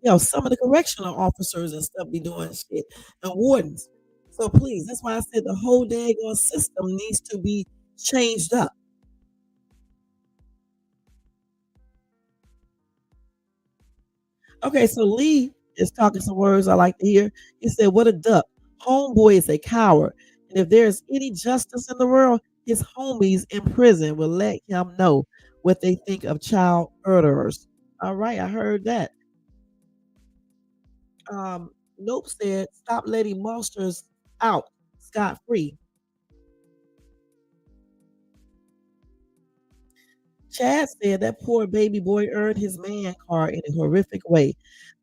You know, some of the correctional officers and stuff be doing shit and wardens. So please, that's why I said the whole daggone system needs to be changed up. Okay, so Lee is talking some words I like to hear. He said, "What a duck! Homeboy is a coward, and if there is any justice in the world, his homies in prison will let him know what they think of child murderers." All right, I heard that. Nope said, "Stop letting monsters out scot free." Chad said that poor baby boy earned his man card in a horrific way.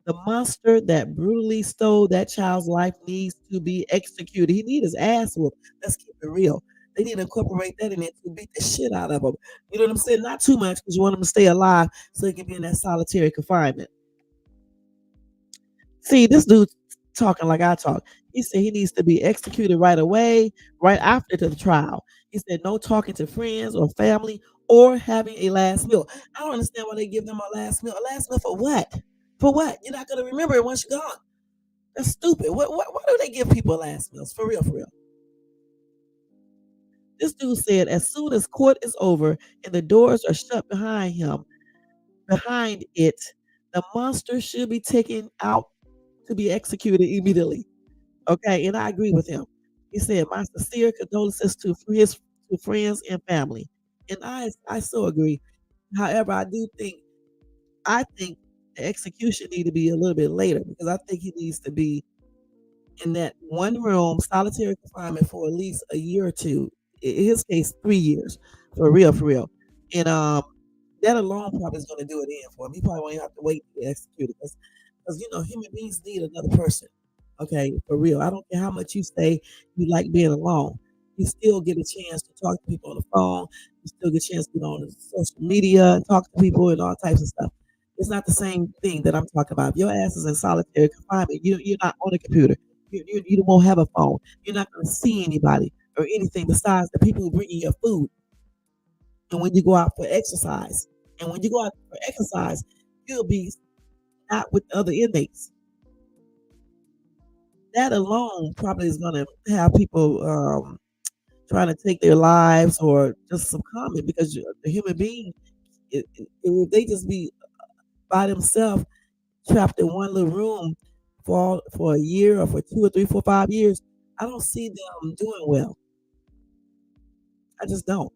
The monster that brutally stole that child's life needs to be executed. He need his ass whooped. Let's keep it real. They need to incorporate that in it to beat the shit out of him. You know what I'm saying? Not too much because you want him to stay alive so he can be in that solitary confinement. See, this dude talking like I talk. He said he needs to be executed right away, right after the trial. He said no talking to friends or family or having a last meal. I don't understand why they give them a last meal. A last meal for what? For what? You're not gonna remember it once you're gone. That's stupid. What why do they give people last meals? For real, for real. This dude said as soon as court is over and the doors are shut behind it, the monster should be taken out to be executed immediately. Okay, and I agree with him. He said, "My sincere condolences to friends and family," and I so agree. However, I think the execution need to be a little bit later because I think he needs to be in that one room, solitary confinement for at least a year or two. In his case, 3 years, for real, for real. And that alone probably is going to do it in for him. He probably won't even have to wait to get executed because you know human beings need another person. Okay, for real. I don't care how much you say you like being alone. You still get a chance to talk to people on the phone. You still get a chance to get on social media and talk to people and all types of stuff. It's not the same thing that I'm talking about. If your ass is in solitary confinement, you're not on a computer. You won't have a phone. You're not going to see anybody or anything besides the people who bring you your food. And when you go out for exercise, and when you go out for exercise, you'll be not with other inmates. That alone probably is going to have people trying to take their lives or just some comment because the human being, if they just be by themselves, trapped in one little room for a year or for 2 or 3, 4, 5 years, I don't see them doing well. I just don't.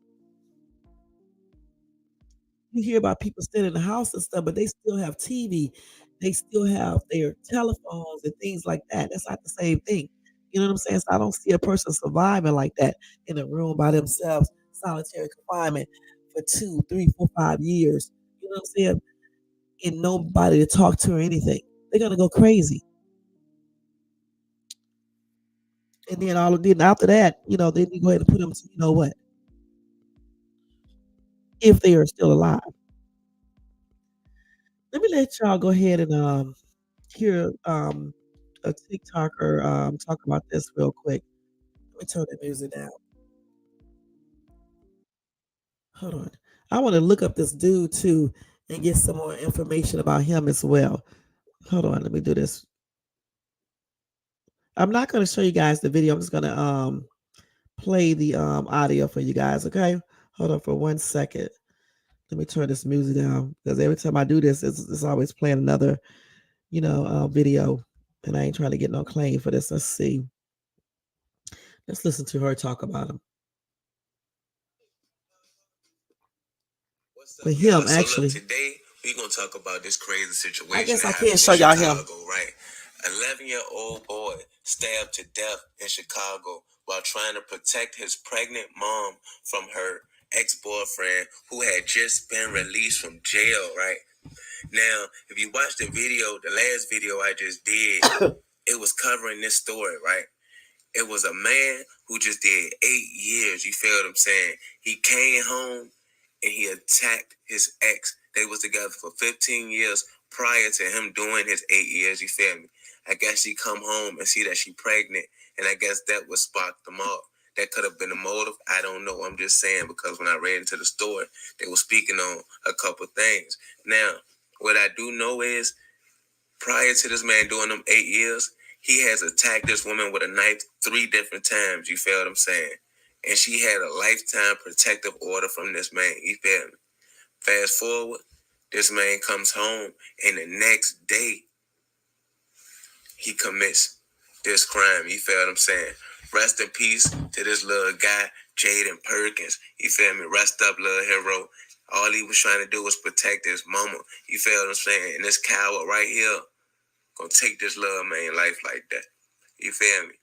You hear about people staying in the house and stuff, but they still have TV. They still have their telephones and things like that. That's not the same thing. You know what I'm saying? So I don't see a person surviving like that in a room by themselves, solitary confinement for 2, 3, 4, 5 years. You know what I'm saying? And nobody to talk to or anything. They're gonna go crazy. And then after that, then you go ahead and put them to you know what, if they are still alive. Let me let y'all go ahead and hear a TikToker talk about this real quick. Let me turn the music down. Hold on. I want to look up this dude too and get some more information about him as well. Hold on, let me do this. I'm not going to show you guys the video. I'm just going to play the audio for you guys. Okay, hold on for 1 second. Let me turn this music down because every time I do this, it's always playing another video, and I ain't trying to get no claim for this. Let's see. Let's listen to her talk about him. with him actually. Today we're gonna talk about this crazy I situation guess that I happened can't in show y'all him. Chicago, right? 11-year-old boy stabbed to death in Chicago while trying to protect his pregnant mom from her ex-boyfriend who had just been released from jail, right? Now, if you watch the video, the last video I just did, it was covering this story, right? It was a man who just did 8 years. You feel what I'm saying? He came home and he attacked his ex. They was together for 15 years prior to him doing his 8 years. You feel me? I guess he come home and see that she pregnant, and I guess that would spark them off. That could have been a motive. I don't know. I'm just saying because when I read into the story, they were speaking on a couple things. Now, what I do know is prior to this man doing them 8 years, he has attacked this woman with a knife 3 different times. You feel what I'm saying? And she had a lifetime protective order from this man. You feel me? Fast forward, this man comes home, and the next day he commits this crime. You feel what I'm saying? Rest in peace to this little guy, Jaden Perkins. You feel me? Rest up, little hero. All he was trying to do was protect his mama. You feel what I'm saying? And this coward right here gonna take this little man life like that. You feel me?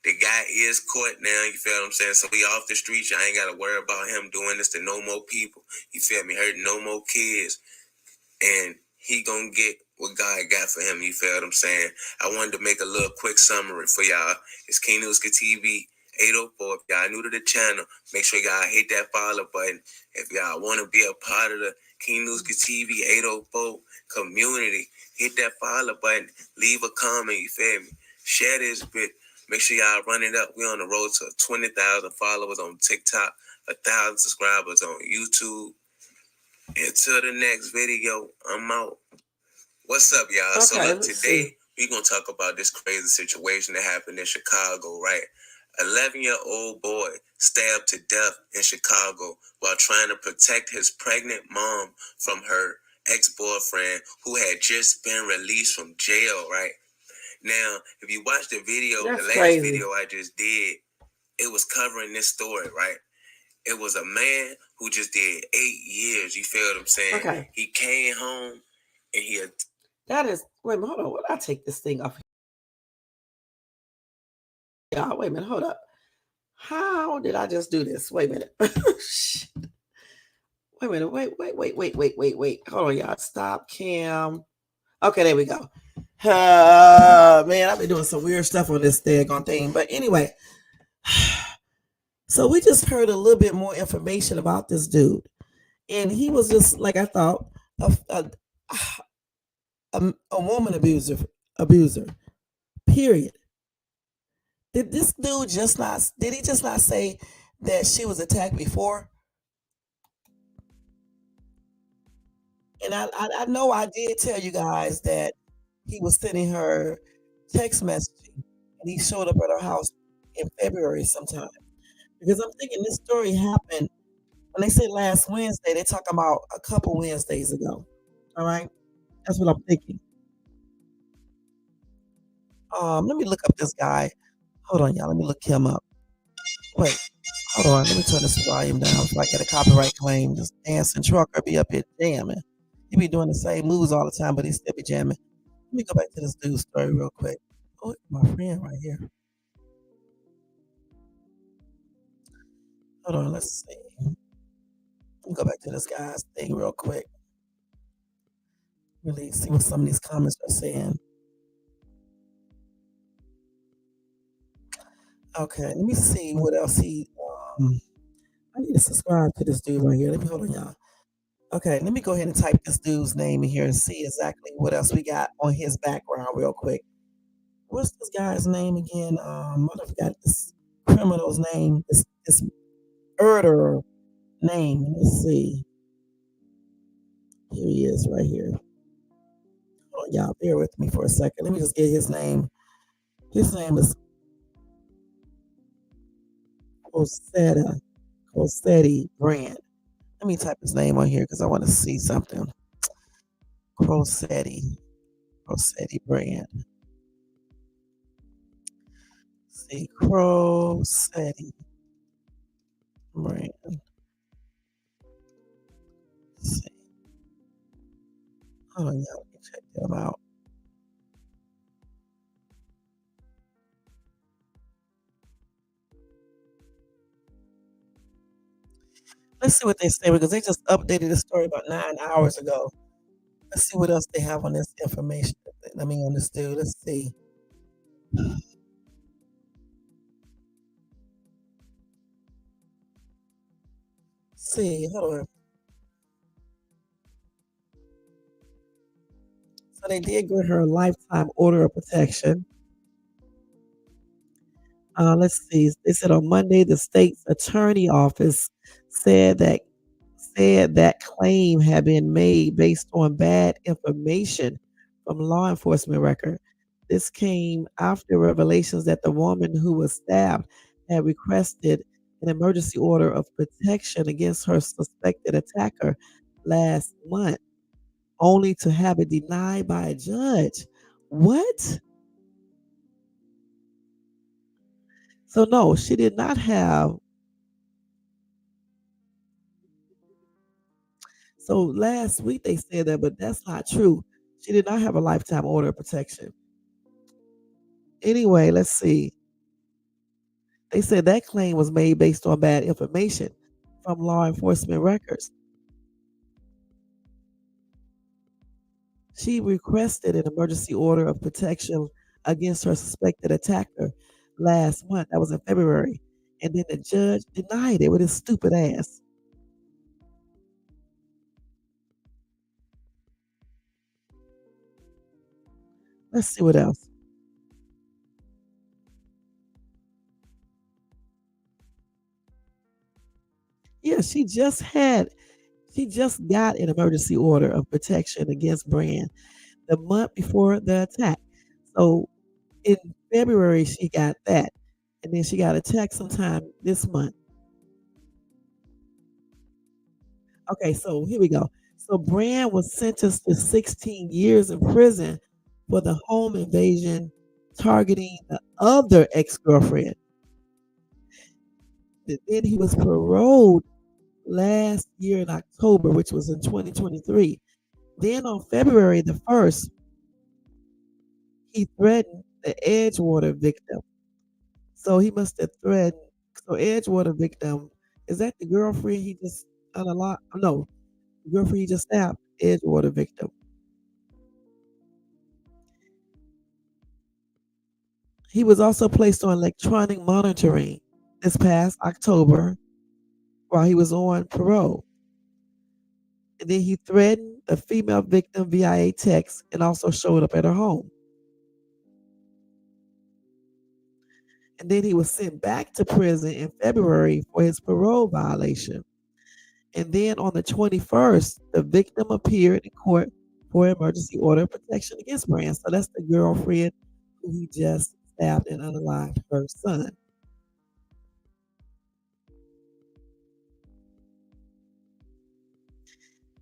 The guy is caught now, you feel what I'm saying? So we off the streets. I ain't gotta worry about him doing this to no more people. You feel me? Hurting no more kids. And he gonna get what God got for him. You feel what I'm saying? I wanted to make a little quick summary for y'all. It's King News TV 804. If y'all new to the channel, make sure y'all hit that follow button. If y'all want to be a part of the King News TV 804 community, hit that follow button. Leave a comment. You feel me? Share this bit. Make sure y'all run it up. We on the road to 20,000 followers on TikTok, 1,000 subscribers on YouTube. Until the next video, I'm out. What's up, y'all? Okay, So look, let's today see. we're gonna talk about this crazy situation that happened in Chicago, right? 11-year-old boy stabbed to death in Chicago while trying to protect his pregnant mom from her ex-boyfriend who had just been released from jail, right? Now, if you watch the video, That's the last crazy. video I just did, it was covering this story, right? It was a man who just did 8 years. You feel what I'm saying? Okay. He came home and he had. That is, wait a minute, hold on. What did I take this thing off? Yeah, wait a minute, hold up. How did I just do this? Wait a minute. Wait a minute. Wait. Hold on, y'all. Stop cam. Okay, there we go. Man, I've been doing some weird stuff on this daggone thing. But anyway, so we just heard a little bit more information about this dude. And he was just, like I thought, a, a, a woman abuser, period. Did this dude just not, did he just not say that she was attacked before? And I know I did tell you guys that he was sending her text messaging and he showed up at her house in February sometime. Because I'm thinking this story happened when they say last Wednesday, they're talking about a couple Wednesdays ago. All right. That's what I'm thinking. Let me look up this guy. Hold on, y'all. Let me look him up. Wait, hold on. Let me turn this volume down so I get a copyright claim. This dancing trucker be up here jamming. He be doing the same moves all the time, but he still be jamming. Let me go back to this dude's story real quick. Oh, my friend right here. Hold on, let's see. Let me go back to this guy's thing real quick. Really see what some of these comments are saying. Okay, let me see what else he. I need to subscribe to this dude right here. Let me hold on, y'all. Okay, let me go ahead and type this dude's name in here and see exactly what else we got on his background real quick. What's this guy's name again? I forgot this criminal's name. This murderer name. Let's see. Here he is right here. Hold on, y'all, bear with me for a second. Let me just get his name. His name is Cosetta. Cosetti Brand. Let me type his name on here because I want to see something. Cosetti. Cosetti Brand. See, Cosetti Brand. Hold on, y'all. Let me check them out. Let's see what they say because they just updated the story about 9 hours ago. Let's see what else they have on this information. I mean, on this dude. Let's see. See, hold on. So they did grant her a lifetime order of protection. Let's see. They said on Monday the state's attorney office said that claim had been made based on bad information from law enforcement record. This came after revelations that the woman who was stabbed had requested an emergency order of protection against her suspected attacker last month, only to have it denied by a judge. What? So no, she did not have. So last week they said that, but that's not true. She did not have a lifetime order of protection. Anyway, let's see. They said that claim was made based on bad information from law enforcement records. She requested an emergency order of protection against her suspected attacker last month. That was in February. And then the judge denied it with his stupid ass. Let's see what else. Yeah, she just got an emergency order of protection against Brand the month before the attack. So in February, she got that. And then she got attacked sometime this month. Okay, so here we go. So Brand was sentenced to 16 years in prison for the home invasion targeting the other ex-girlfriend. Then he was paroled last year in October, which was in 2023. Then on February the 1st, he threatened the Edgewater victim. So he must have threatened. So Edgewater victim, is that the girlfriend he just unalive? No, the girlfriend he just stabbed. Edgewater victim. He was also placed on electronic monitoring this past October while he was on parole. And then he threatened a female victim via a text and also showed up at her home. And then he was sent back to prison in February for his parole violation. And then on the 21st, the victim appeared in court for emergency order of protection against Brand. So that's the girlfriend who he just stabbed and unalived her son.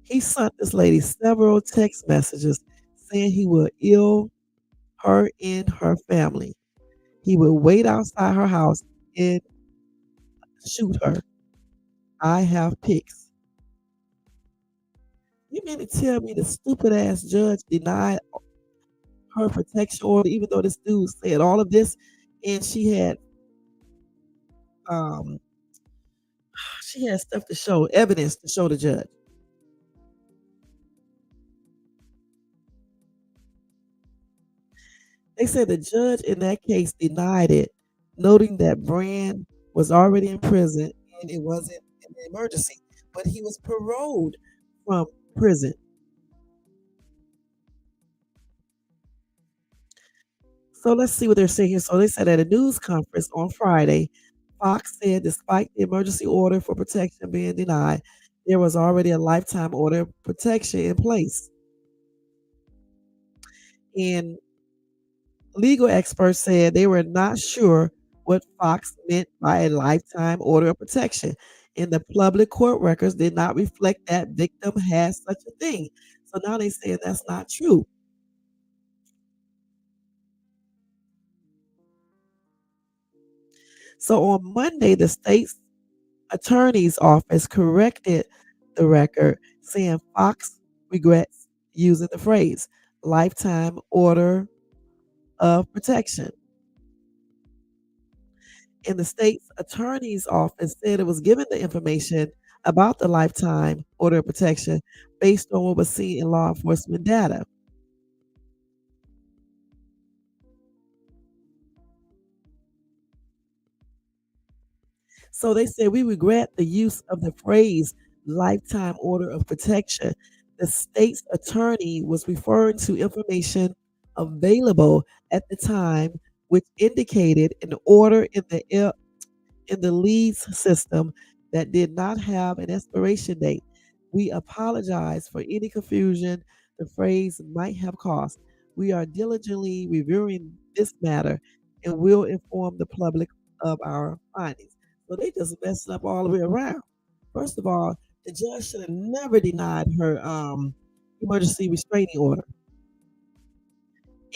He sent this lady several text messages saying he would ill her and her family. He would wait outside her house and shoot her. I have pics. You mean to tell me the stupid ass judge denied her protection order, even though this dude said all of this, and um she had stuff to show, evidence to show the judge. They said the judge in that case denied it, noting that Brand was already in prison and it wasn't an emergency, but he was paroled from prison. So let's see what they're saying here. So they said at a news conference on Friday, Fox said despite the emergency order for protection being denied, there was already a lifetime order of protection in place. And legal experts said they were not sure what Fox meant by a lifetime order of protection. And the public court records did not reflect that victim had such a thing. So now they say that's not true. So on Monday, the state's attorney's office corrected the record, saying Fox regrets using the phrase lifetime order of protection. And the state's attorney's office said it was given the information about the lifetime order of protection based on what was seen in law enforcement data. So they said, we regret the use of the phrase lifetime order of protection. The state's attorney was referring to information available at the time, which indicated an order in the lease system that did not have an expiration date. We apologize for any confusion the phrase might have caused. We are diligently reviewing this matter and will inform the public of our findings. So they just messed up all the way around. First of all, the judge should have never denied her emergency restraining order.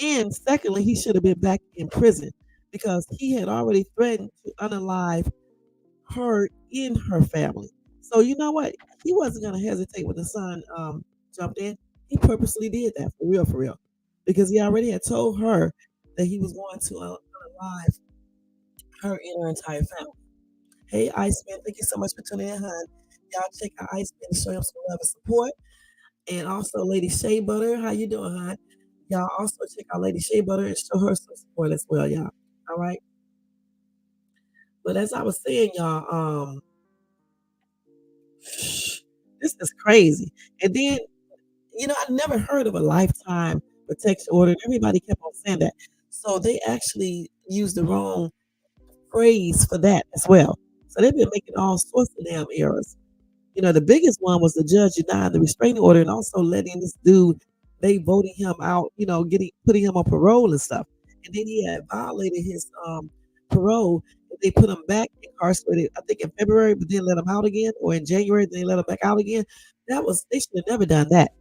And secondly, he should have been back in prison because he had already threatened to unalive her in her family. So you know what? He wasn't gonna hesitate when the son jumped in. He purposely did that for real, because he already had told her that he was going to unalive her and her entire family. Hey, Iceman, thank you so much for tuning in, hon. Y'all check out Iceman to show him some love and support. And also Lady Shea Butter, how you doing, hon? Y'all also check out Lady Shea Butter and show her some support as well, y'all. All right. But as I was saying, y'all, this is crazy. And then, I never heard of a lifetime protection order. Everybody kept on saying that. So they actually used the wrong phrase for that as well. So they've been making all sorts of damn errors. The biggest one was the judge denying the restraining order and also letting this dude, they voting him out, putting him on parole and stuff. And then he had violated his parole. And they put him back incarcerated, I think in February, but then let him out again, or in January, they let him back out again. They should have never done that.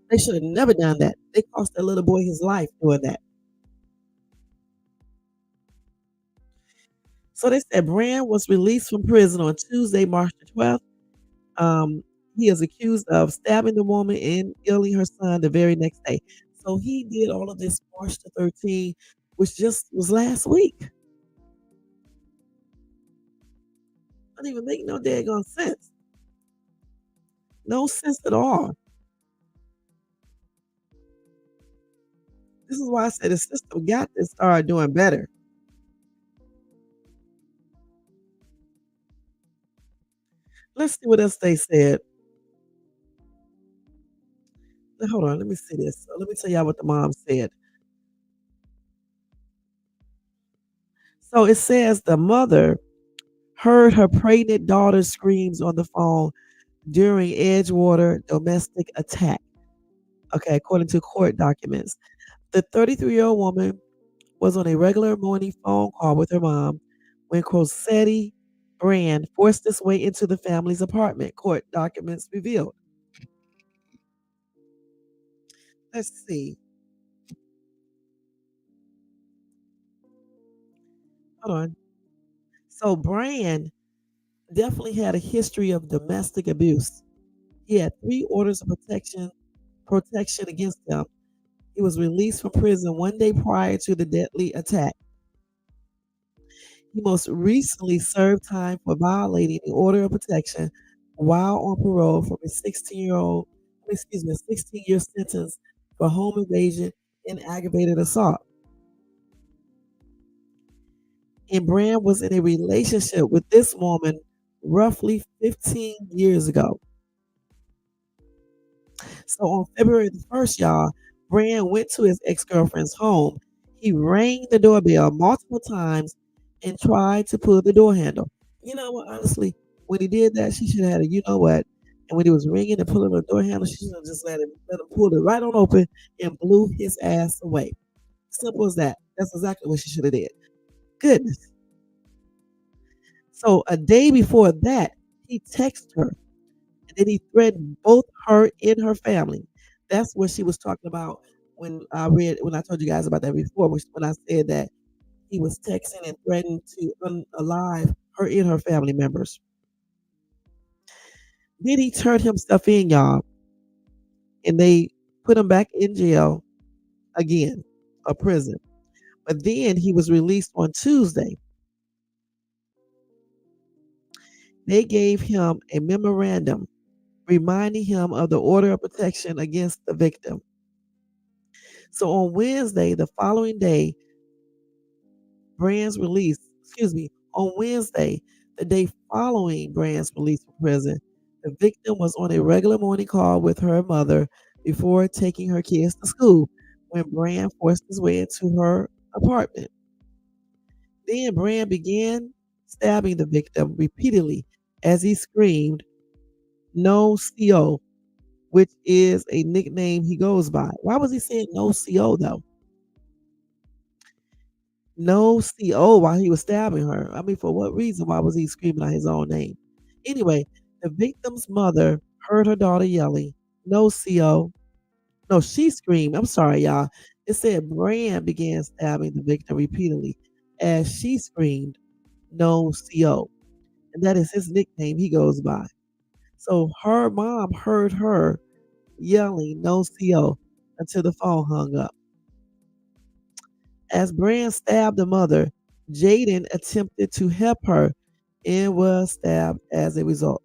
They should have never done that. They cost that little boy his life doing that. So they said Brand was released from prison on Tuesday, March the 12th. Um, he is accused of stabbing the woman and killing her son the very next day. So he did all of this March the 13th, which just was last week. Doesn't even make no daggone sense. No sense at all. This is why I said the system got to start doing better. Let's see what else they said. Hold on, let me see this. Let me tell y'all what the mom said. So it says the mother heard her pregnant daughter's screams on the phone during Edgewater domestic attack. Okay, according to court documents. The 33-year-old woman was on a regular morning phone call with her mom when Crosetti Brand forced his way into the family's apartment, court documents revealed. Let's see. Hold on. So Brand definitely had a history of domestic abuse. He had 3 orders of protection against him. He was released from prison one day prior to the deadly attack. He most recently served time for violating the order of protection while on parole from a 16-year sentence for home invasion and aggravated assault. And Brand was in a relationship with this woman roughly 15 years ago. So on February the 1st, y'all, Brand went to his ex-girlfriend's home. He rang the doorbell multiple times and tried to pull the door handle. You know what, honestly, when he did that, she should have had a you know what. And when he was ringing and pulling the door handle, she should have just let him pull it right on open and blew his ass away. Simple as that. That's exactly what she should have did. Goodness. So a day before that, he texted her and then he threatened both her and her family. That's what she was talking about when I told you guys about that before, when I said that he was texting and threatening to unalive her and her family members. Then he turned himself in, y'all. and they put him back in jail again, a prison. But then he was released on Tuesday. They gave him a memorandum reminding him of the order of protection against the victim. So on Wednesday, the following day, Brand's release, excuse me, on Wednesday, the day following Brand's release from prison, the victim was on a regular morning call with her mother before taking her kids to school when Brand forced his way into her apartment. Then Brand began stabbing the victim repeatedly as he screamed, "No CO," which is a nickname he goes by. Why was he saying no CO though? No CO while he was stabbing her. I mean, for what reason? Why was he screaming out his own name? Anyway, the victim's mother heard her daughter yelling, "No CO." No, she screamed. I'm sorry, y'all. It said Brand began stabbing the victim repeatedly as she screamed, "No CO." And that is his nickname he goes by. So her mom heard her yelling, "No CO," until the phone hung up. As Brand stabbed the mother, Jaden attempted to help her and was stabbed as a result.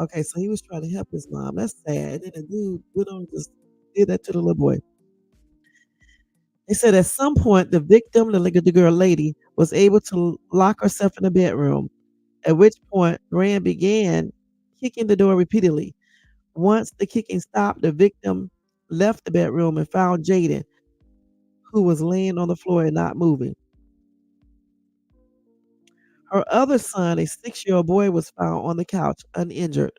Okay, so he was trying to help his mom. That's sad. And then the dude went on and just did that to the little boy. They said at some point the victim, the girl lady, was able to lock herself in the bedroom, at which point Brand began kicking the door repeatedly. Once the kicking stopped, the victim left the bedroom and found Jaden, who was laying on the floor and not moving. Her other son, a 6-year-old boy, was found on the couch uninjured.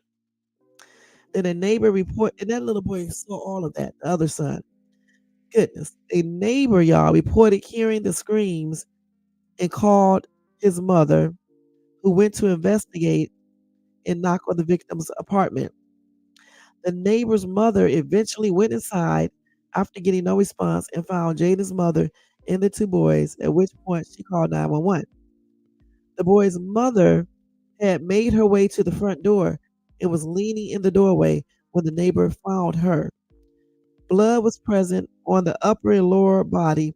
Then a neighbor report, and that little boy saw all of that, the other son. Goodness. A neighbor, y'all, reported hearing the screams and called his mother, who went to investigate and knock on the victim's apartment. The neighbor's mother eventually went inside after getting no response and found Jaden's mother and the two boys, at which point she called 911. The boy's mother had made her way to the front door and was leaning in the doorway when the neighbor found her. Blood was present on the upper and lower body,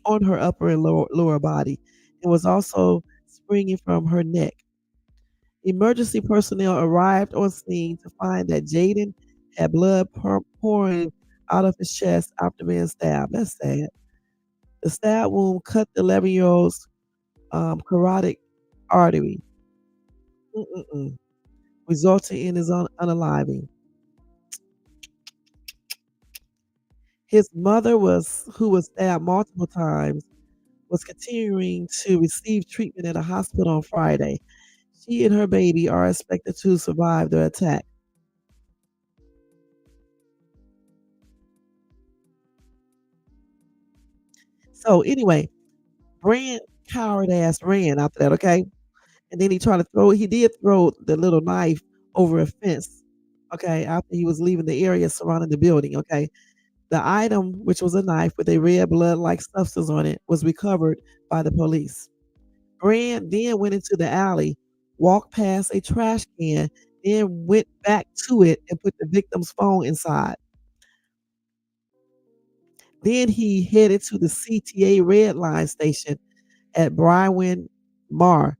on her upper and lower body, and was also springing from her neck. Emergency personnel arrived on scene to find that Jaden had blood pouring out of his chest after being stabbed. That's sad. The stab wound cut the 11-year-old's carotid artery, Mm-mm-mm, resulting in his unaliving. His mother who was stabbed multiple times, was continuing to receive treatment at a hospital on Friday. She and her baby are expected to survive the attack. So anyway, Brand coward ass ran after that, okay? And then he did throw the little knife over a fence, okay, after he was leaving the area surrounding the building, okay? The item, which was a knife with a red blood-like substance on it, was recovered by the police. Brand then went into the alley, walked past a trash can, then went back to it and put the victim's phone inside. Then he headed to the CTA Red Line station at Bryan Mar,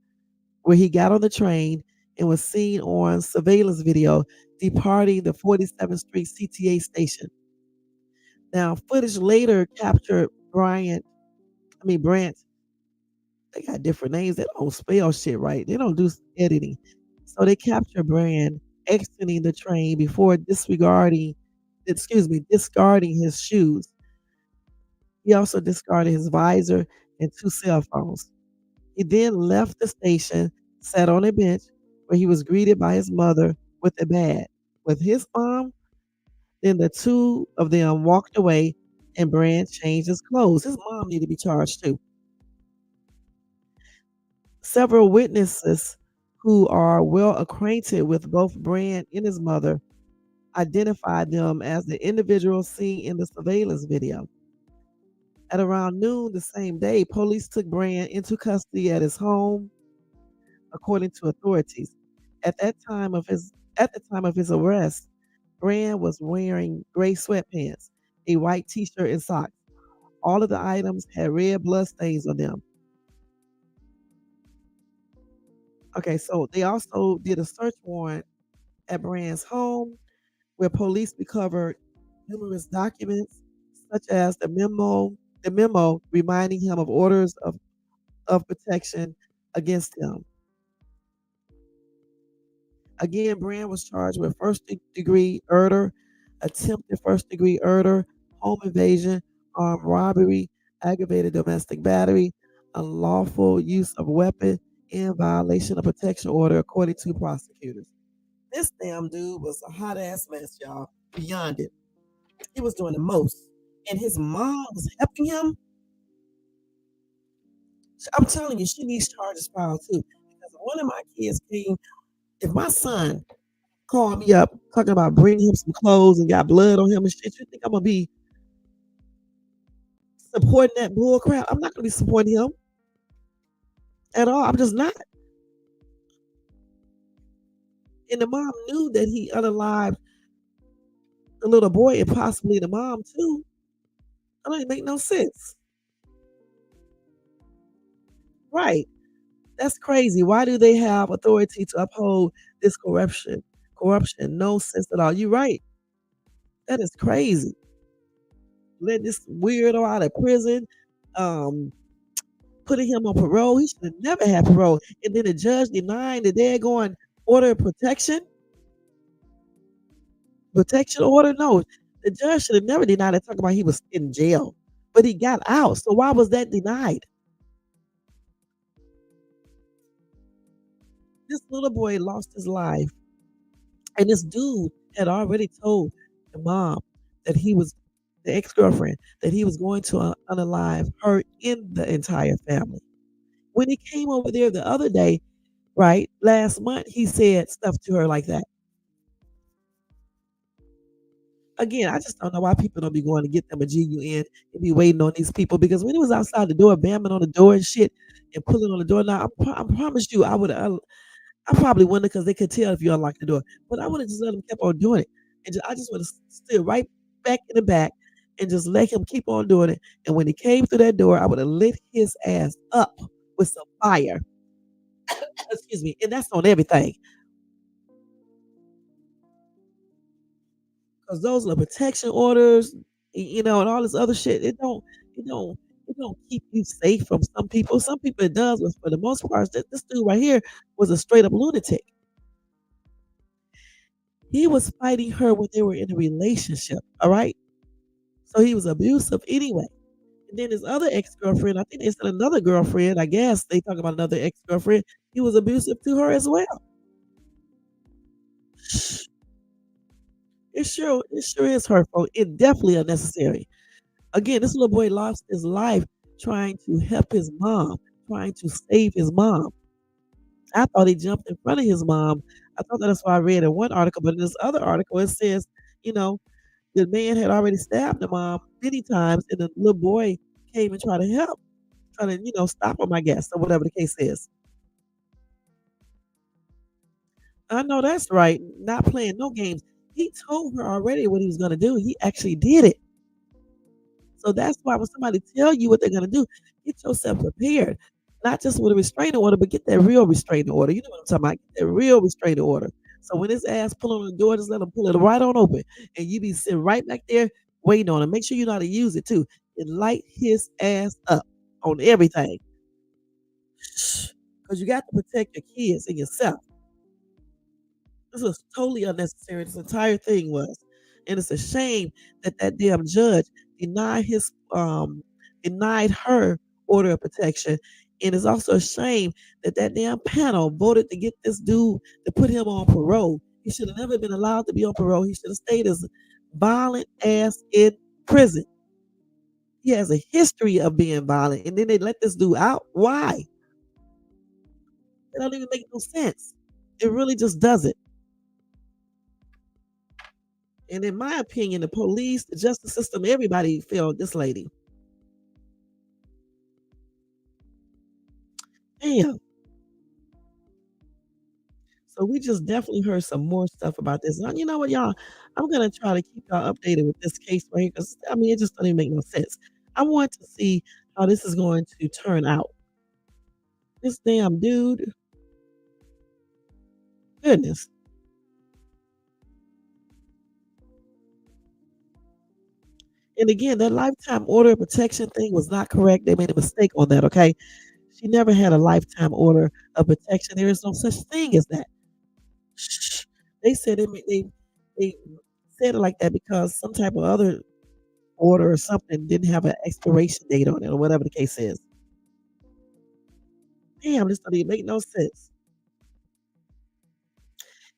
where he got on the train and was seen on surveillance video departing the 47th Street CTA station. Now, footage later captured Brant. They got different names. They don't spell shit right. They don't do editing. So they captured Brand exiting the train before discarding his shoes. He also discarded his visor and two cell phones. He then left the station, sat on a bench where he was greeted by his mother with a bag. With his mom, then the two of them walked away and Brand changed his clothes. His mom needed to be charged too. Several witnesses who are well acquainted with both Brand and his mother identified them as the individuals seen in the surveillance video. At around noon the same day, police took Brand into custody at his home, according to authorities. At the time of his arrest, Brand was wearing gray sweatpants, a white t-shirt, and socks. All of the items had red blood stains on them. Okay, so they also did a search warrant at Brand's home where police recovered numerous documents, such as the memo reminding him of orders of protection against him. Again, Brand was charged with first-degree murder, attempted first-degree murder, home invasion, armed robbery, aggravated domestic battery, unlawful use of weapon, and violation of protection order, according to prosecutors. This damn dude was a hot ass mess, y'all. Beyond it. He was doing the most. And his mom was helping him. I'm telling you, she needs charges filed too. Because one of my kids came, if my son called me up talking about bringing him some clothes and got blood on him and shit, you think I'm gonna be supporting that bull crap? I'm not gonna be supporting him at all. I'm just not. And the mom knew that he unalived the little boy and possibly the mom too. That don't even make no sense. Right. That's crazy. Why do they have authority to uphold this corruption? Corruption, no sense at all. You're right. That is crazy. Letting this weirdo out of prison, um, putting him on parole. He should have never had parole. And then the judge denying the daggone order of protection order. No, the judge should have never denied it. Talking about he was in jail, but he got out. So why was that denied? This little boy lost his life, and this dude had already told the mom that he was the ex-girlfriend that he was going to unalive her in the entire family. When he came over there the other day, right, last month, he said stuff to her like that. Again, I just don't know why people don't be going to get them a GUN and be waiting on these people because when he was outside the door, bamming on the door and shit and pulling on the door, now I promise you, I probably wouldn't because they could tell if you unlocked the door, but I would have just let him keep on doing it, and I just would have stood right back in the back and just let him keep on doing it. And when he came through that door, I would have lit his ass up with some fire. Excuse me, and that's on everything. Because those are protection orders, and all this other shit. It don't, it don't keep you safe from some people. Some people it does, but for the most part, this dude right here was a straight up lunatic. He was fighting her when they were in a relationship. All right, so he was abusive anyway. And then his other ex girlfriend, I think they said another girlfriend. I guess they talk about another ex girlfriend. He was abusive to her as well. It sure is hurtful. It definitely unnecessary. Again, this little boy lost his life trying to help his mom, trying to save his mom. I thought he jumped in front of his mom. I thought that's why I read in one article, but in this other article, it says, you know, the man had already stabbed the mom many times, and the little boy came and tried to help, trying to, stop him, I guess, or whatever the case is. I know that's right. Not playing no games. He told her already what he was going to do. He actually did it. So that's why when somebody tell you what they're gonna do, get yourself prepared. Not just with a restraining order, but get that real restraining order. You know what I'm talking about? Get that real restraining order. So when his ass pull on the door, just let him pull it right on open, and you be sitting right back there waiting on him. Make sure you know how to use it too, and light his ass up on everything, because you got to protect your kids and yourself. This was totally unnecessary. This entire thing was, and it's a shame that that damn judge denied his denied her order of protection, and it's also a shame that that damn panel voted to get this dude to put him on parole. He should have never been allowed to be on parole. He should have stayed as violent ass in prison. He has a history of being violent, and then they let this dude out. Why? It don't even make no sense. It really just doesn't. And in my opinion, the police, the justice system, everybody failed this lady. So So we just definitely heard some more stuff about this. And you know what, y'all? I'm gonna try to keep y'all updated with this case right here because I mean it just doesn't even make no sense. I want to see how this is going to turn out. This damn dude, goodness. And again, that lifetime order of protection thing was not correct. They made a mistake on that, okay? She never had a lifetime order of protection. There is no such thing as that. Shh. They said they said it like that because some type of other order or something didn't have an expiration date on it or whatever the case is. Damn, this don't even make no sense.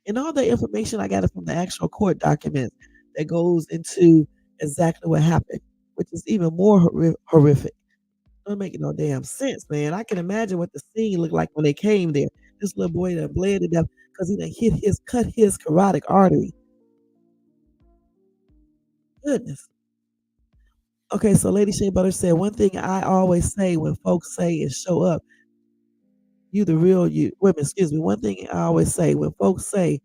And all the information I got it from the actual court documents that goes into exactly what happened, which is even more horrific. Don't make no damn sense, man. I can imagine what the scene looked like when they came there. This little boy that bled to death because he done cut his carotid artery. Goodness. Okay, so Lady Shea Butter said, one thing I always say when folks say and show up, you the real you. Wait a minute, excuse me. One thing I always say when folks say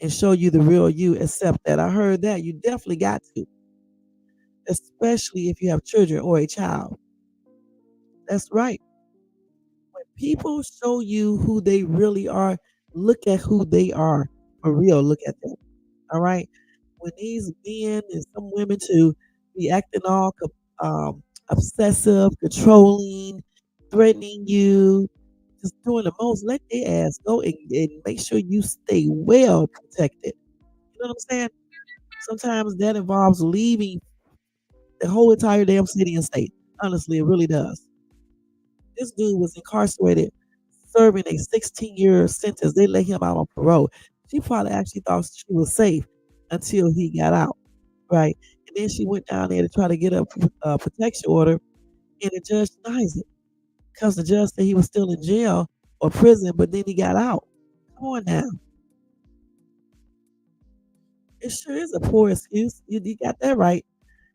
and show you the real you, accept that. I heard that. You definitely got to, especially if you have children or a child. That's right. When people show you who they really are, look at who they are for real. Look at them. All right. When these men and some women to be acting all obsessive, controlling, threatening you, just doing the most, let their ass go and make sure you stay well protected. You know what I'm saying? Sometimes that involves leaving the whole entire damn city and state. Honestly, it really does. This dude was incarcerated, serving a 16-year sentence. They let him out on parole. She probably actually thought she was safe until he got out, right? And then she went down there to try to get a protection order, and the judge denies it because the judge said he was still in jail or prison, but then he got out. Come on now. It sure is a poor excuse. You got that right.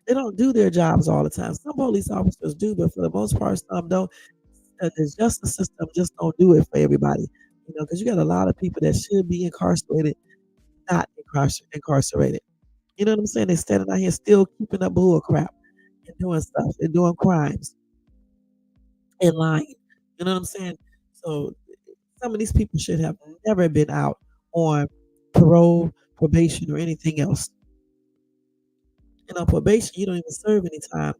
They don't do their jobs all the time. Some police officers do, but for the most part, some don't. The justice system just don't do it for everybody, you know, because you got a lot of people that should be incarcerated, not incarcerated. You know what I'm saying? They're standing out here still keeping up bull crap and doing stuff and doing crimes and lying. You know what I'm saying? So some of these people should have never been out on parole, probation, or anything else. And on probation, you don't even serve any time.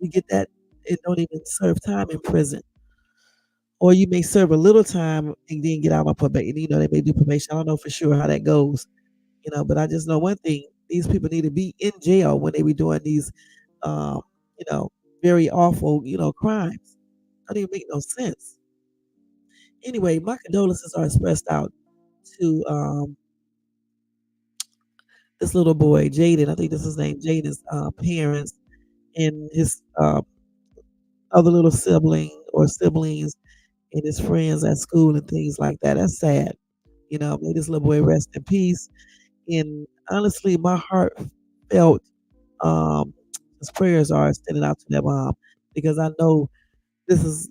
You get that and don't even serve time in prison. Or you may serve a little time and then get out on probation. You know, they may do probation. I don't know for sure how that goes, you know, but I just know one thing. These people need to be in jail when they be doing these, um, you know, very awful, you know, crimes. Don't even make no sense. Anyway, my condolences are expressed out to this little boy, Jaden. I think this is his name, Jaden's parents and his other little sibling or siblings and his friends at school and things like that. That's sad. You know, may this little boy rest in peace. And honestly, my heart felt his prayers are extended out to that mom because I know this is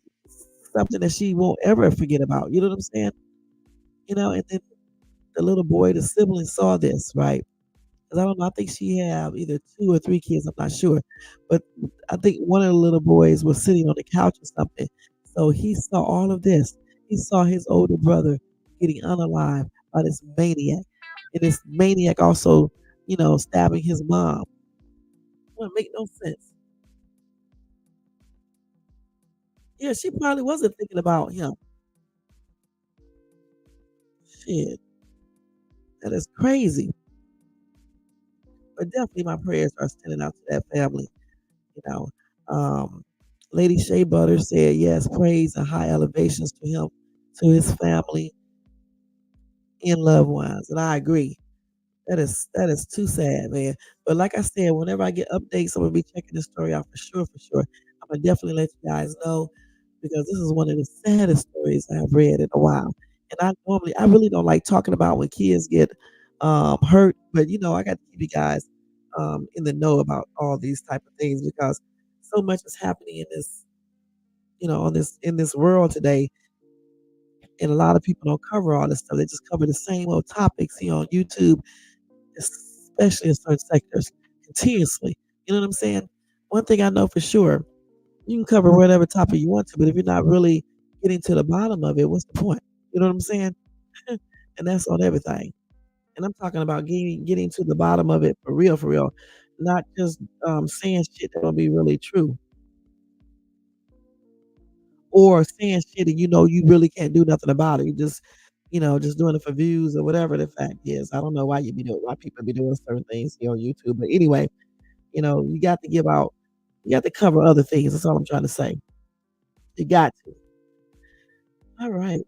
something that she won't ever forget about. You know what I'm saying? You know, and then the little boy, the sibling saw this, right? Because I don't know, I think she have either 2 or 3 kids, I'm not sure. But I think one of the little boys was sitting on the couch or something. So he saw all of this. He saw his older brother getting unalived by this maniac. And this maniac also, you know, stabbing his mom. Well, make no sense. Yeah, she probably wasn't thinking about him. Shit, that is crazy. But definitely my prayers are sending out to that family, you know. Um, Lady Shea Butter said, yes, praise and high elevations to him, to his family and loved ones. And I agree. That is too sad, man. But like I said, whenever I get updates, I'm gonna be checking this story out for sure, for sure. I'm gonna definitely let you guys know because this is one of the saddest stories I have read in a while. And I really don't like talking about when kids get hurt, but you know, I got to keep you guys in the know about all these type of things because so much is happening in this, you know, on this in this world today And a lot of people don't cover all this stuff. They just cover the same old topics here on YouTube, especially in certain sectors, continuously. You know what I'm saying? One thing I know for sure, you can cover whatever topic you want to, but if you're not really getting to the bottom of it, what's the point? You know what I'm saying? And that's on everything. And I'm talking about getting to the bottom of it for real, not just saying shit that don't be really true, or saying shit and you know you really can't do nothing about it. You just just doing it for views or whatever the fact is. I don't know why people be doing certain things here on YouTube, but anyway, you got to you got to cover other things. That's all I'm trying to say. You got to. All right,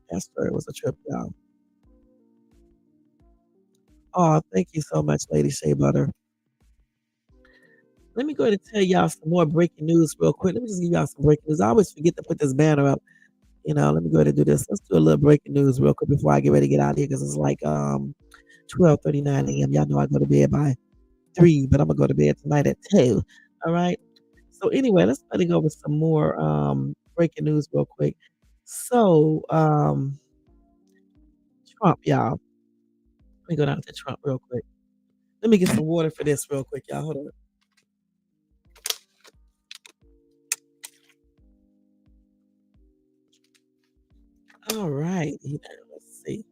that story was a trip, y'all. Oh, thank you so much, Lady Shea Butter. Let me go ahead and tell y'all some more breaking news real quick. Let me just give y'all some breaking news. I always forget to put this banner up. Let me go ahead and do this. Let's do a little breaking news real quick before I get ready to get out of here because it's like 12:39 a.m. Y'all know I go to bed by 3, but I'm gonna go to bed tonight at 2. All right. So anyway, let's go go over some more breaking news real quick. So Trump, y'all. Let me go down to Trump real quick. Let me get some water for this real quick, y'all. Hold on. All right. Let's see.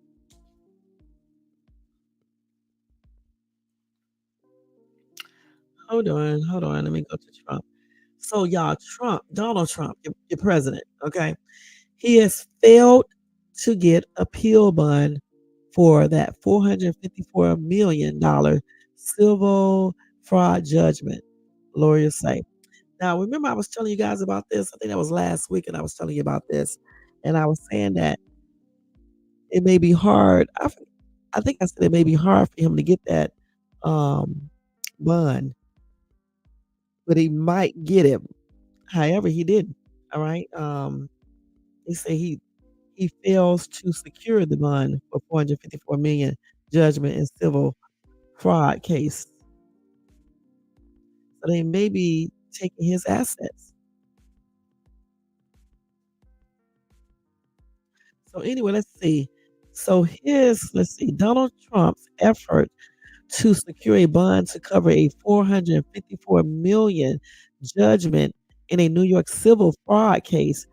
Hold on. Let me go to Trump. So y'all, Donald Trump, your president, okay? He has failed to get appeal bond for that $454 million civil fraud judgment, lawyers say. Now, remember I was telling you guys about this? I think that was last week, and I was telling you about this, and I was saying that it may be hard. I think I said it may be hard for him to get that um, bond, but he might get it. However, he didn't. All right. They say he fails to secure the bond for 454 million judgment in civil fraud case. So they may be taking his assets. So anyway, let's see. Let's see, Donald Trump's effort to secure a bond to cover a 454 million judgment in a New York civil fraud case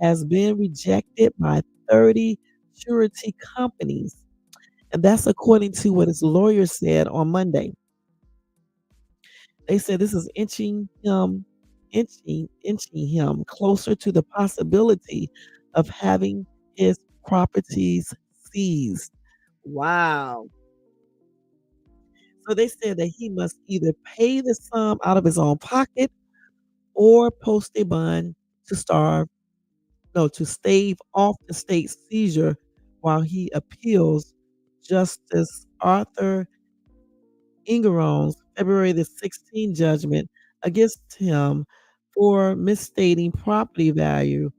has been rejected by 30 surety companies. And that's according to what his lawyer said on Monday. They said this is inching him closer to the possibility of having his properties seized. Wow. So they said that he must either pay the sum out of his own pocket or post a bond to starve, no, to stave off the state seizure while he appeals Justice Arthur Ingeron's February the 16th judgment against him for misstating property values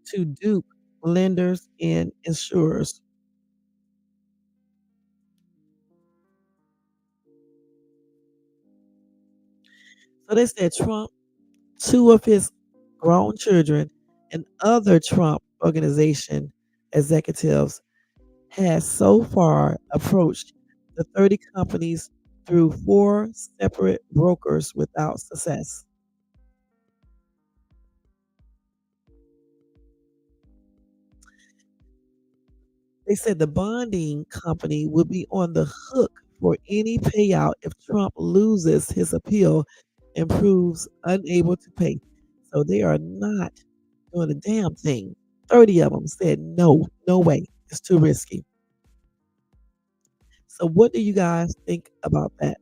to dupe lenders and insurers. So they said Trump, two of his grown children, and other Trump organization executives has so far approached the 30 companies through 4 separate brokers without success. They said the bonding company would be on the hook for any payout if Trump loses his appeal and proves unable to pay. So they are not doing a damn thing. 30 of them said no, no way. It's too risky. So what do you guys think about that?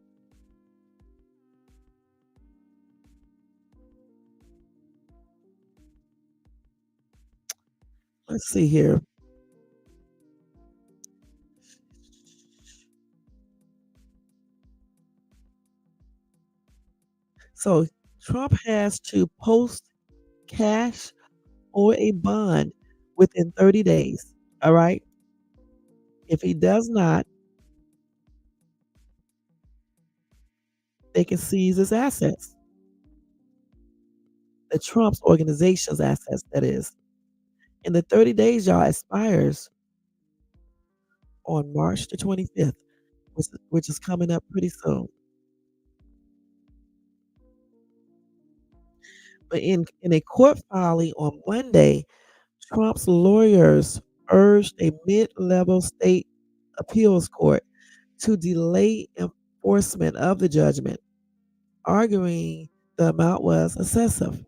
Let's see here. So Trump has to post cash or a bond within 30 days. All right. If he does not, they can seize his assets. The Trump's organization's assets, that is. And the 30 days, y'all, expires on March the 25th, which is coming up pretty soon. But in a court filing on Monday, Trump's lawyers urged a mid-level state appeals court to delay enforcement of the judgment, arguing the amount was excessive.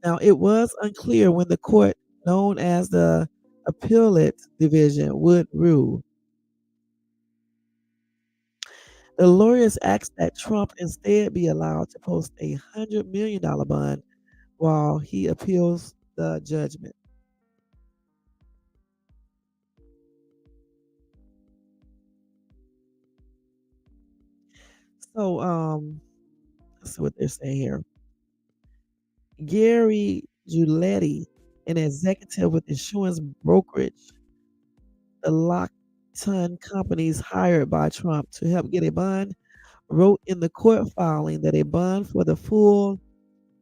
Now, it was unclear when the court, known as the Appellate Division, would rule. The lawyers asked that Trump instead be allowed to post a $100 million bond while he appeals the judgment. So, let's see what they're saying here. Gary Giuletti, an executive with insurance brokerage, the Lockton companies hired by Trump to help get a bond, wrote in the court filing that a bond for the full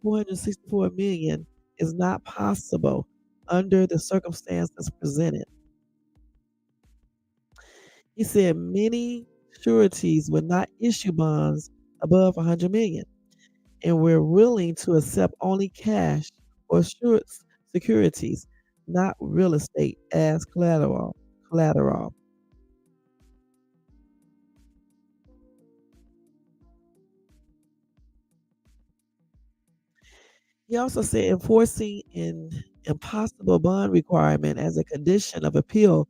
464 million is not possible under the circumstances presented. He said many sureties would not issue bonds above 100 million, and we're willing to accept only cash or securities, not real estate as collateral. Collateral. He also said enforcing an impossible bond requirement as a condition of appeal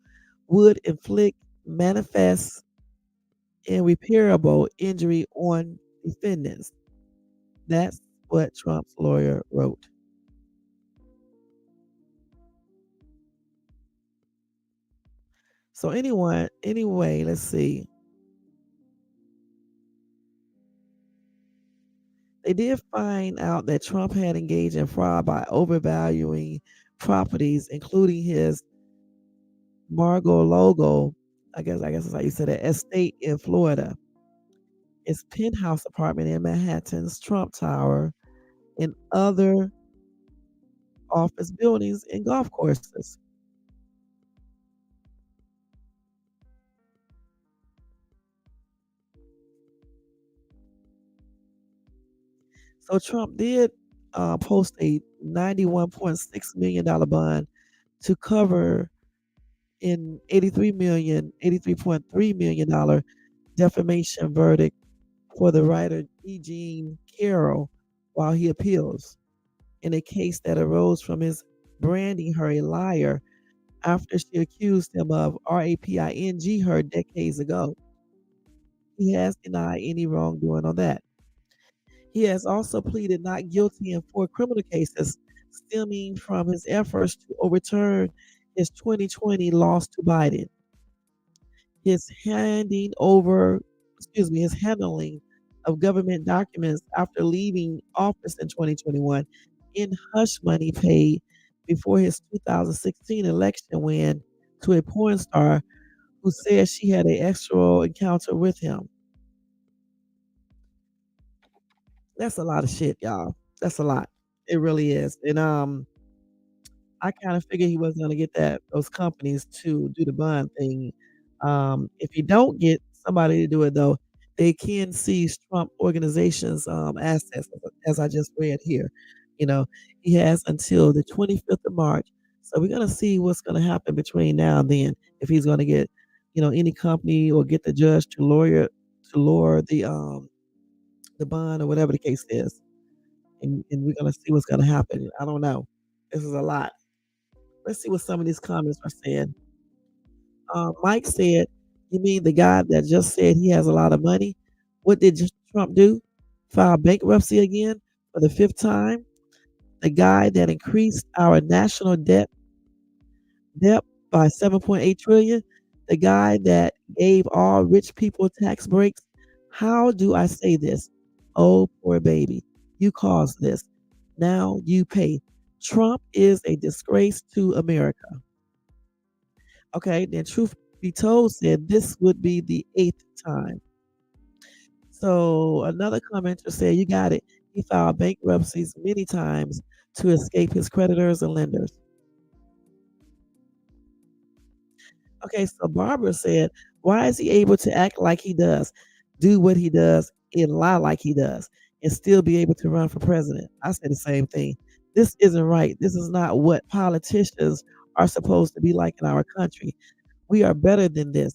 would inflict manifest and repairable injury on defendants. That's what Trump's lawyer wrote. So anyway, let's see. They did find out that Trump had engaged in fraud by overvaluing properties, including his Margo Logo, I guess that's how you said it, estate in Florida, his penthouse apartment in Manhattan's Trump Tower, and other office buildings and golf courses. So Trump did post a $91.6 million bond to cover in 83.3 million dollar defamation verdict for the writer E. Jean Carroll while he appeals in a case that arose from his branding her a liar after she accused him of raping her decades ago. He has denied any wrongdoing on that. He has also pleaded not guilty in 4 criminal cases stemming from his efforts to overturn his 2020 loss to Biden. His handing over, his handling of government documents after leaving office in 2021 in hush money paid before his 2016 election win to a porn star who said she had an extra encounter with him. That's a lot of shit, y'all. That's a lot. It really is. And I kind of figured he wasn't going to get those companies to do the bond thing. If you don't get somebody to do it, though, they can seize Trump organization's assets, as I just read here. You know, he has until the 25th of March. So we're going to see what's going to happen between now and then. If he's going to get, any company or get the judge to lower the bond or whatever the case is, and we're going to see what's going to happen. I don't know. This is a lot. Let's see what some of these comments are saying. Mike said, "You mean the guy that just said he has a lot of money? What did Trump do? File bankruptcy again for the fifth time? The guy that increased our national debt by 7.8 trillion? The guy that gave all rich people tax breaks? How do I say this? Oh, poor baby. You caused this. Now you pay. Trump is a disgrace to America." Okay, then truth be told said this would be the eighth time. So another commenter said, "You got it. He filed bankruptcies many times to escape his creditors and lenders." Okay, so Barbara said, why is he able to act like he does, do what he does, and lie like he does, and still be able to run for president? I said the same thing. This isn't right. This is not what politicians are supposed to be like in our country. We are better than this.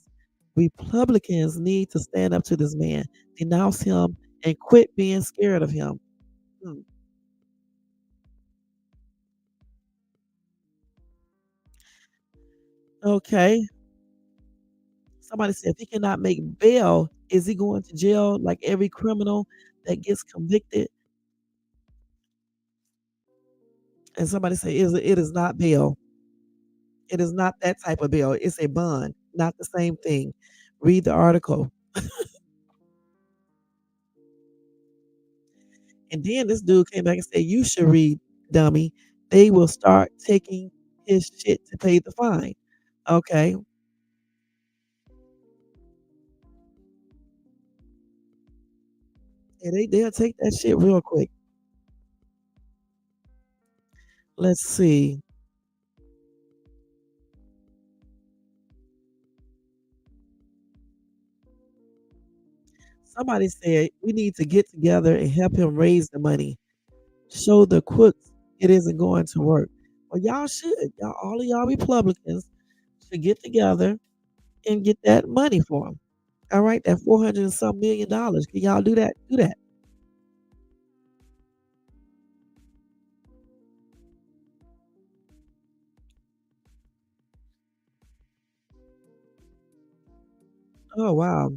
Republicans need to stand up to this man, denounce him, and quit being scared of him. Hmm. Okay. Somebody said if he cannot make bail, is he going to jail like every criminal that gets convicted? And somebody said it is not bail. It is not that type of bail. It's a bond, not the same thing. Read the article. And then this dude came back and said, you should read, dummy. They will start taking his shit to pay the fine. Okay. And they'll take that shit real quick. Let's see. Somebody said we need to get together and help him raise the money. Show the crooks it isn't going to work. Well, y'all should. Y'all, all of y'all Republicans should get together and get that money for him. All right, that 400 and some $1 million. Can y'all do that? Do that. Oh wow.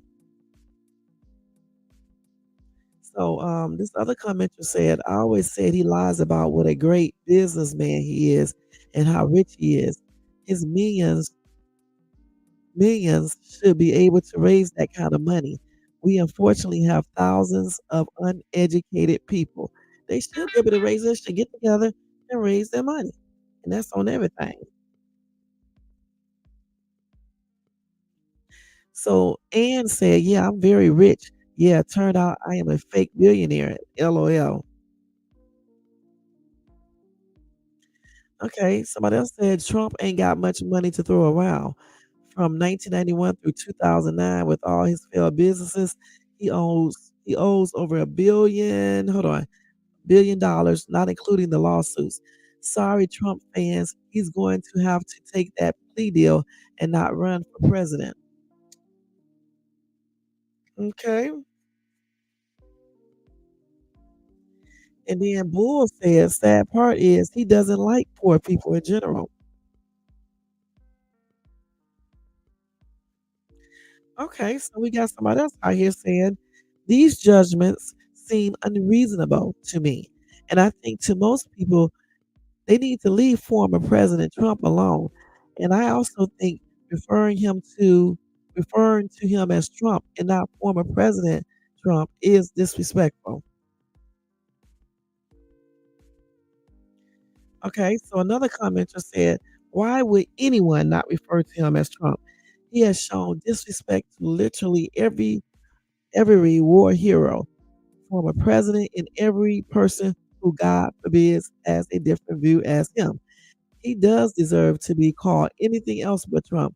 So this other commenter said, I always said he lies about what a great businessman he is and how rich he is. His millions should be able to raise that kind of money. We unfortunately have thousands of uneducated people. They should be able to raise this, should get together and raise their money. And that's on everything. So Ann said, yeah, I'm very rich. Yeah, turned out I am a fake billionaire. LOL. Okay, somebody else said Trump ain't got much money to throw around. From 1991 through 2009, with all his failed businesses, he owes over $1 billion, not including the lawsuits. Sorry, Trump fans, he's going to have to take that plea deal and not run for president. Okay. And then Bull said, sad part is he doesn't like poor people in general. Okay, so we got somebody else out here saying these judgments seem unreasonable to me. And I think to most people, they need to leave former President Trump alone. And I also think referring him to referring to him as Trump and not former President Trump is disrespectful. Okay, so another commenter said, why would anyone not refer to him as Trump? He has shown disrespect to literally every war hero, former president, and every person who, God forbids, has a different view as him. He does deserve to be called anything else but Trump.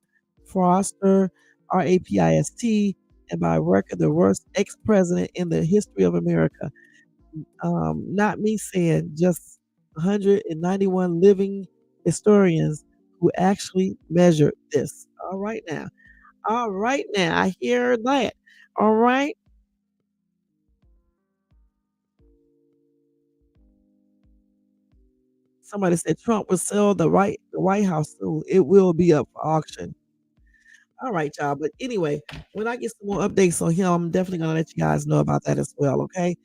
Froster, RAPIST, and by record, the worst ex president in the history of America. Not me saying, just 191 living historians who actually measured this. All right now. All right now. I hear that. All right. Somebody said Trump will sell the White House soon. It will be up for auction. All right, y'all. But anyway, when I get some more updates on him, I'm definitely gonna let you guys know about that as well. Okay.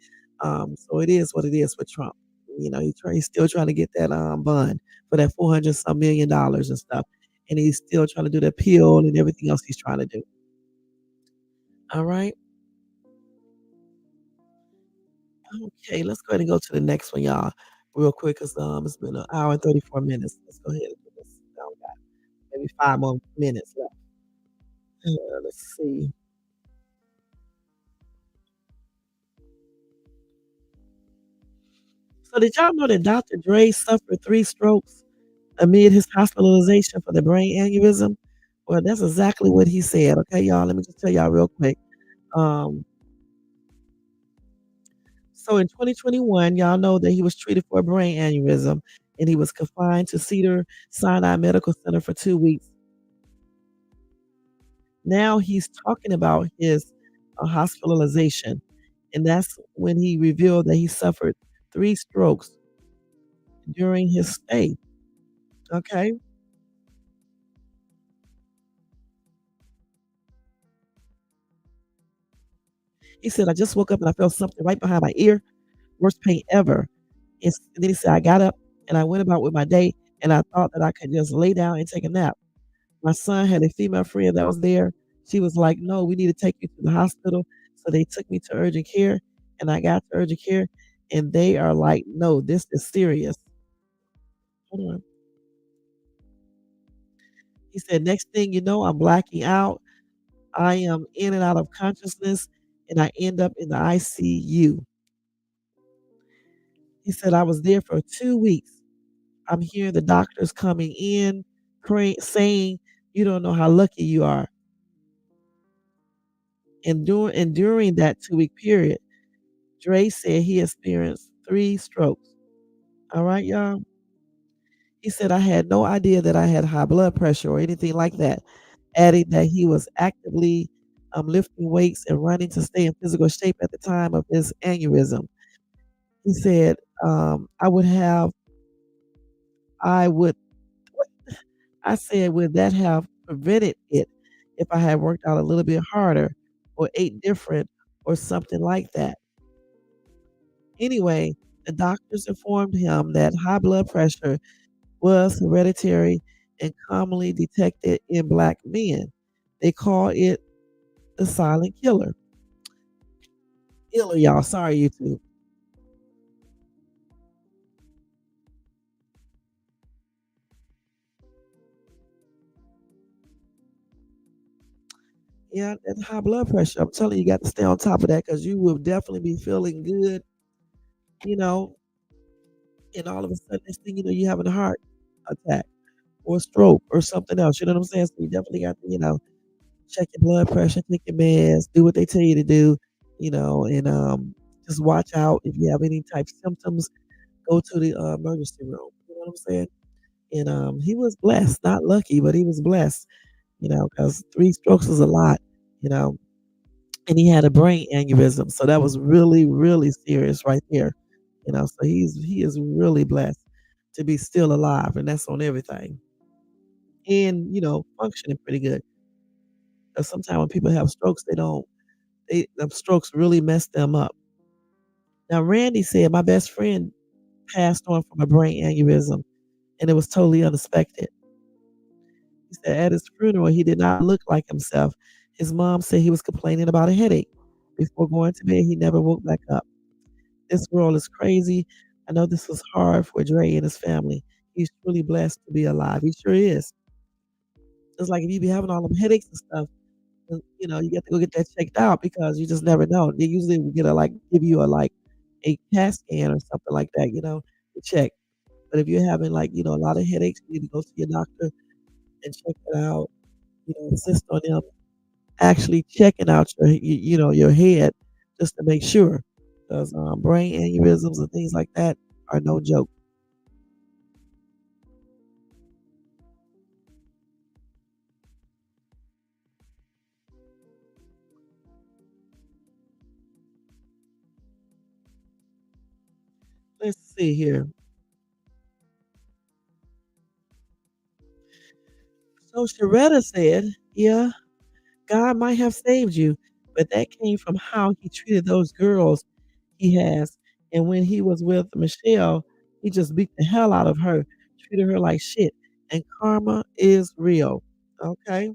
So it is what it is with Trump. You know, he's still trying to get that bond for that 400 some $1 million and stuff. And he's still trying to do the appeal and everything else he's trying to do. All right. Okay, let's go ahead and go to the next one, y'all, real quick, because it's been an hour and 34 minutes. Let's go ahead and do this. Now we got maybe 5 more minutes left. Let's see. So did y'all know that Dr. Dre suffered 3 strokes amid his hospitalization for the brain aneurysm? Well, that's exactly what he said. Okay, y'all. Let me just tell y'all real quick. Um, so in 2021, y'all know that he was treated for a brain aneurysm and he was confined to Cedar Sinai Medical Center for 2 weeks. Now he's talking about his hospitalization, and that's when he revealed that he suffered 3 strokes during his stay. Okay. He said, I just woke up and I felt something right behind my ear, worst pain ever. And then he said, I got up and I went about with my day and I thought that I could just lay down and take a nap. My son had a female friend that was there. She was like, no, we need to take you to the hospital. So they took me to urgent care and I got to urgent care and they are like, no, this is serious. Hold on. He said, next thing you know, I'm blacking out. I am in and out of consciousness and I end up in the ICU. He said, I was there for 2 weeks. I'm hearing the doctors coming in saying, you don't know how lucky you are. And during that 2 week period, Dre said he experienced 3 strokes. All right, y'all. He said, I had no idea that I had high blood pressure or anything like that, adding that he was actively lifting weights and running to stay in physical shape at the time of his aneurysm. He said, I would have, I would, I said, would that have prevented it if I had worked out a little bit harder or ate different or something like that? Anyway, the doctors informed him that high blood pressure was hereditary and commonly detected in black men. They call it the silent killer. Killer, y'all. Sorry, YouTube. Yeah, that high blood pressure. I'm telling you, you got to stay on top of that because you will definitely be feeling good, you know, and all of a sudden, next thing you know, you're having a heart attack or stroke or something else. You know what I'm saying? So you definitely got to, check your blood pressure, take your meds, do what they tell you to do, and just watch out if you have any type symptoms. Go to the emergency room. You know what I'm saying? And he was blessed, not lucky, but he was blessed. Because 3 strokes is a lot. You know, and he had a brain aneurysm, so that was really, really serious right there. So he is really blessed to be still alive, and that's on everything, and functioning pretty good. Because sometimes when people have strokes, they don't. Them strokes really mess them up. Now, Randy said my best friend passed on from a brain aneurysm, and it was totally unexpected. He said at his funeral, he did not look like himself. His mom said he was complaining about a headache. Before going to bed, he never woke back up. This world is crazy. I know this was hard for Dre and his family. He's truly blessed to be alive. He sure is. It's like if you be having all them headaches and stuff, you got to go get that checked out because you just never know. They usually will get give you a CAT scan or something like that, to check. But if you're having a lot of headaches, you need to go to your doctor and check it out. Insist on them actually checking out your head just to make sure, because brain aneurysms and things like that are no joke. Let's see here. So Sharetta said, "Yeah, God might have saved you, but that came from how he treated those girls he has. And when he was with Michelle, he just beat the hell out of her, treated her like shit. And karma is real." Okay.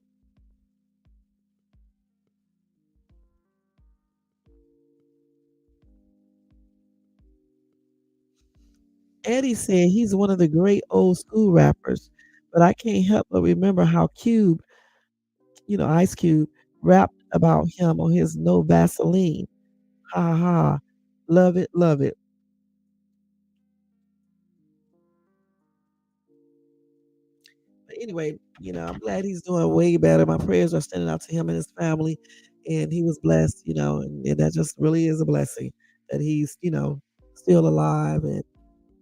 Eddie said he's one of the great old school rappers, but I can't help but remember how Ice Cube, rapped about him on his No Vaseline. Ha ha ha. Love it, love it. But anyway, I'm glad he's doing way better. My prayers are standing out to him and his family, and he was blessed, and that just really is a blessing that he's, still alive and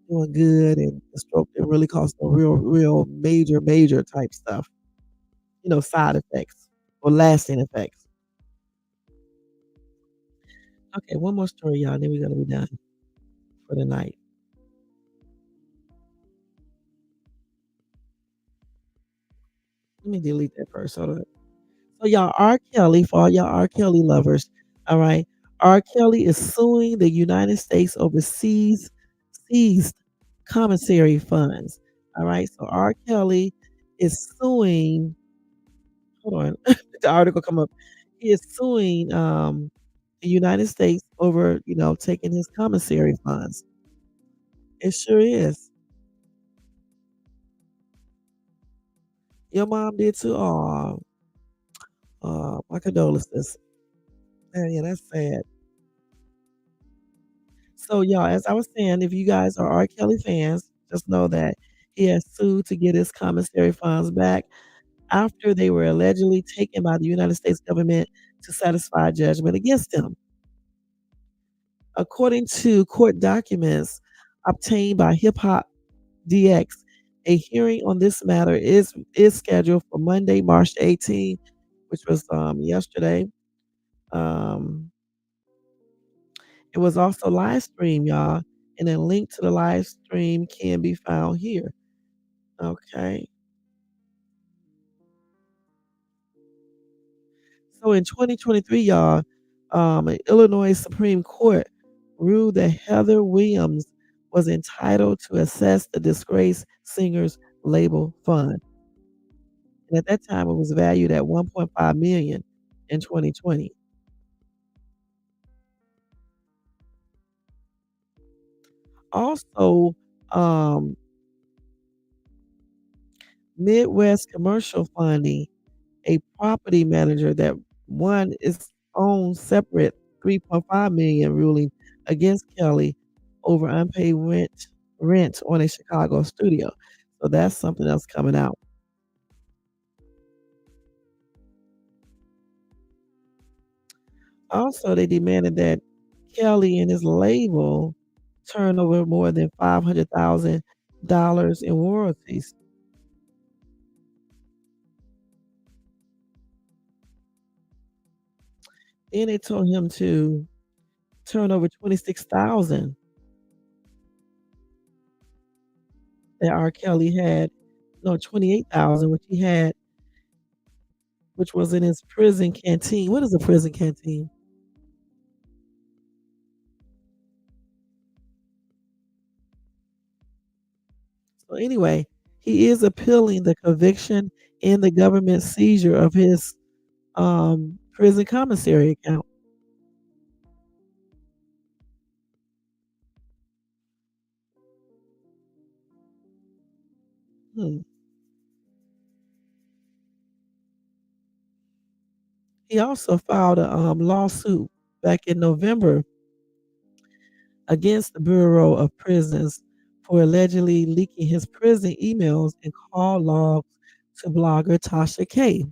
doing good. And the stroke didn't really cause no real major, major type stuff, side effects or lasting effects. Okay, one more story, y'all, then we're gonna be done for the night. Let me delete that first. Hold on. So y'all, R. Kelly, for all y'all R. Kelly lovers, all right. R. Kelly is suing the United States over seized commissary funds. All right. So R. Kelly is suing. Hold on, the article come up. He is suing the United States over taking his commissary funds. It sure is. Your mom did too. Oh, my condolences. Yeah, that's sad. So, y'all, as I was saying, if you guys are R. Kelly fans, just know that he has sued to get his commissary funds back after they were allegedly taken by the United States government to satisfy judgment against him. According to court documents obtained by Hip Hop DX, a hearing on this matter is scheduled for Monday, March 18th, which was yesterday. Um, it was also live streamed, y'all, and a link to the live stream can be found here. Okay. So in 2023, y'all, Illinois Supreme Court ruled that Heather Williams was entitled to assess the disgraced singer's label fund. And at that time, it was valued at 1.5 million in 2020. Also, um, Midwest Commercial Funding, a property manager that won its own separate 3.5 million ruling against Kelly over unpaid rent on a Chicago studio. So that's something else coming out. Also, they demanded that Kelly and his label turn over more than $500,000 in royalties. Then they told him to turn over 26,000 that R. Kelly had, no, 28,000, which he had, which was in his prison canteen. What is a prison canteen? So anyway, he is appealing the conviction and the government seizure of his prison commissary account. Hmm. He also filed a lawsuit back in November against the Bureau of Prisons for allegedly leaking his prison emails and call logs to blogger Tasha K.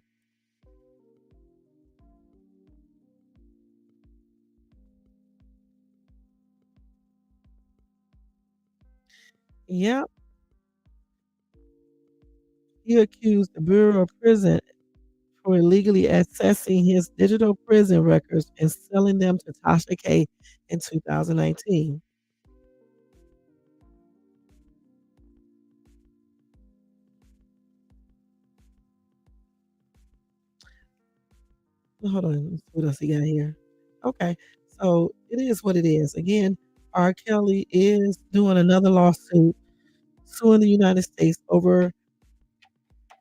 Yep, he accused the Bureau of Prison for illegally accessing his digital prison records and selling them to Tasha K in 2019. Hold on, let's see what else he got here. Okay, so it is what it is. Again, R. Kelly is doing another lawsuit suing the United States over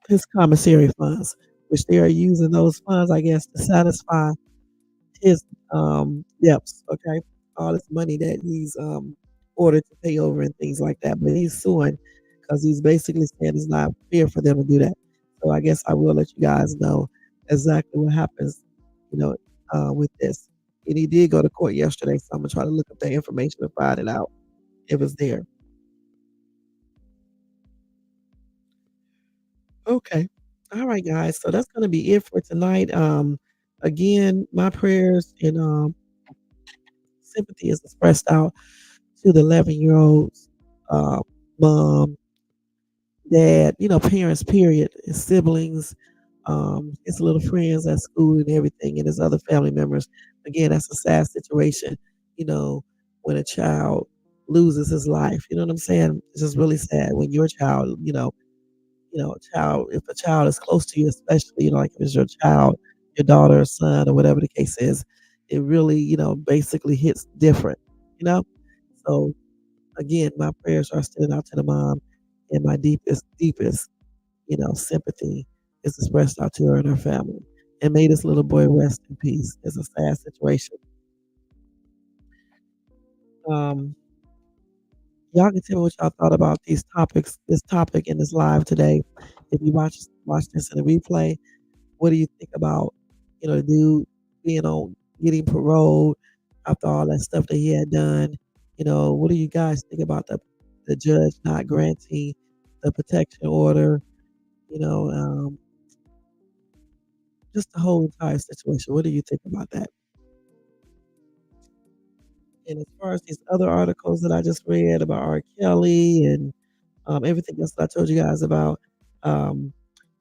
his commissary funds, which they are using those funds, I guess, to satisfy his debts. Okay, all this money that he's ordered to pay over and things like that. But he's suing because he's basically saying it's not fair for them to do that. So I guess I will let you guys know exactly what happens, you know, with this. And he did go to court yesterday, so I'm gonna try to look up that information and find it out if it's there. Okay. All right, guys. So that's gonna be it for tonight. Again, my prayers and sympathy is expressed out to the 11-year-old's uh, mom, dad, parents, period, his siblings, his little friends at school and everything, and his other family members. Again, that's a sad situation, you know, when a child loses his life. You know what I'm saying? It's just really sad when your child, a child, if a child is close to you, especially, like if it's your child, your daughter or son or whatever the case is, it really, basically hits different, you know? So again, my prayers are sending out to the mom, and my deepest, sympathy is expressed out to her and her family. And may this little boy rest in peace. It's a sad situation. Um, y'all can tell me what y'all thought about this topic in this live today. If you watch this in a replay, what do you think about, the dude being on getting paroled after all that stuff that he had done? What do you guys think about the judge not granting the protection order? You know, um, just the whole entire situation. What do you think about that? And as far as these other articles that I just read about R. Kelly and everything else that I told you guys about, um,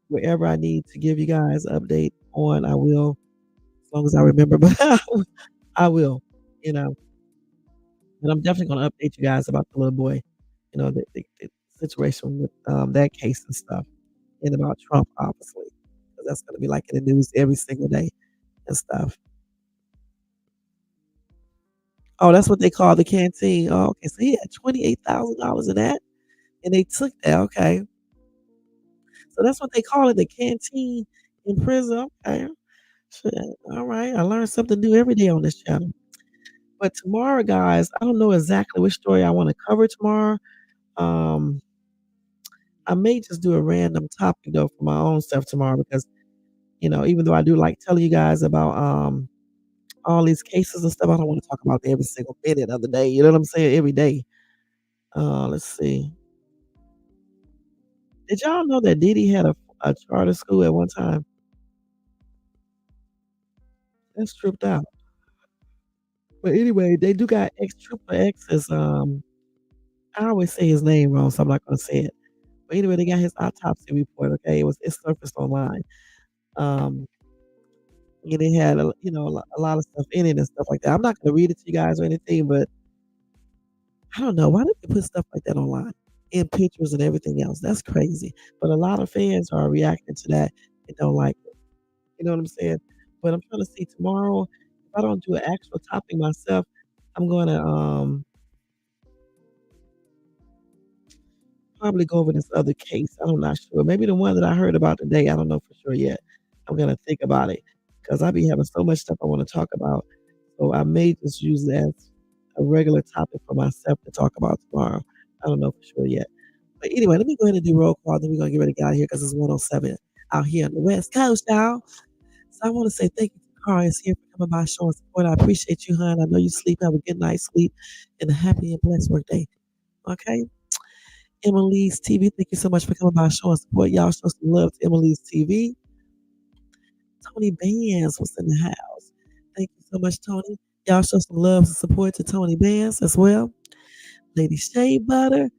wherever I need to give you guys an update on, I will, as long as I remember. But I will, you know. And I'm definitely going to update you guys about the little boy, the situation with that case and stuff, and about Trump, obviously, because that's going to be like in the news every single day and stuff. Oh, that's what they call the canteen. Oh, okay. So he had $28,000 in that, and they took that. Okay, so that's what they call it, the canteen in prison. Okay, shit. All right. I learned something new every day on this channel. But tomorrow, guys, I don't know exactly which story I want to cover tomorrow. Um, I may just do a random topic though for my own stuff tomorrow because even though I do like telling you guys about all these cases and stuff, I don't want to talk about every single minute of the day. You know what I'm saying? Every day. Let's see. Did y'all know that Diddy had a charter school at one time? That's tripped out. But anyway, they do got X Triple X's. I always say his name wrong, so I'm not gonna say it. But anyway, they got his autopsy report. Okay, it surfaced online. Um, and it had a lot of stuff in it and stuff like that. I'm not gonna read it to you guys or anything, but I don't know why did they put stuff like that online in pictures and everything else. That's crazy. But a lot of fans are reacting to that and don't like it. You know what I'm saying? But I'm trying to see tomorrow. If I don't do an actual topic myself, I'm gonna probably go over this other case. I'm not sure. Maybe the one that I heard about today. I don't know for sure yet. I'm gonna think about it because I be having so much stuff I want to talk about. So I may just use it as a regular topic for myself to talk about tomorrow. I don't know for sure yet. But anyway, let me go ahead and do roll call. Then we're gonna get ready to get out of here because it's 107 out here on the West Coast, y'all. So I want to say thank you to Cars here for coming by, showing support. I appreciate you, hon. I know you sleep. Have a good night's sleep and a happy and blessed workday. Okay. Emily's TV, thank you so much for coming by, showing support. Y'all show some love to Emily's TV. Tony Bands was in the house. Thank you so much, Tony. Y'all show some love and support to Tony Bands as well. Lady Shea Butter,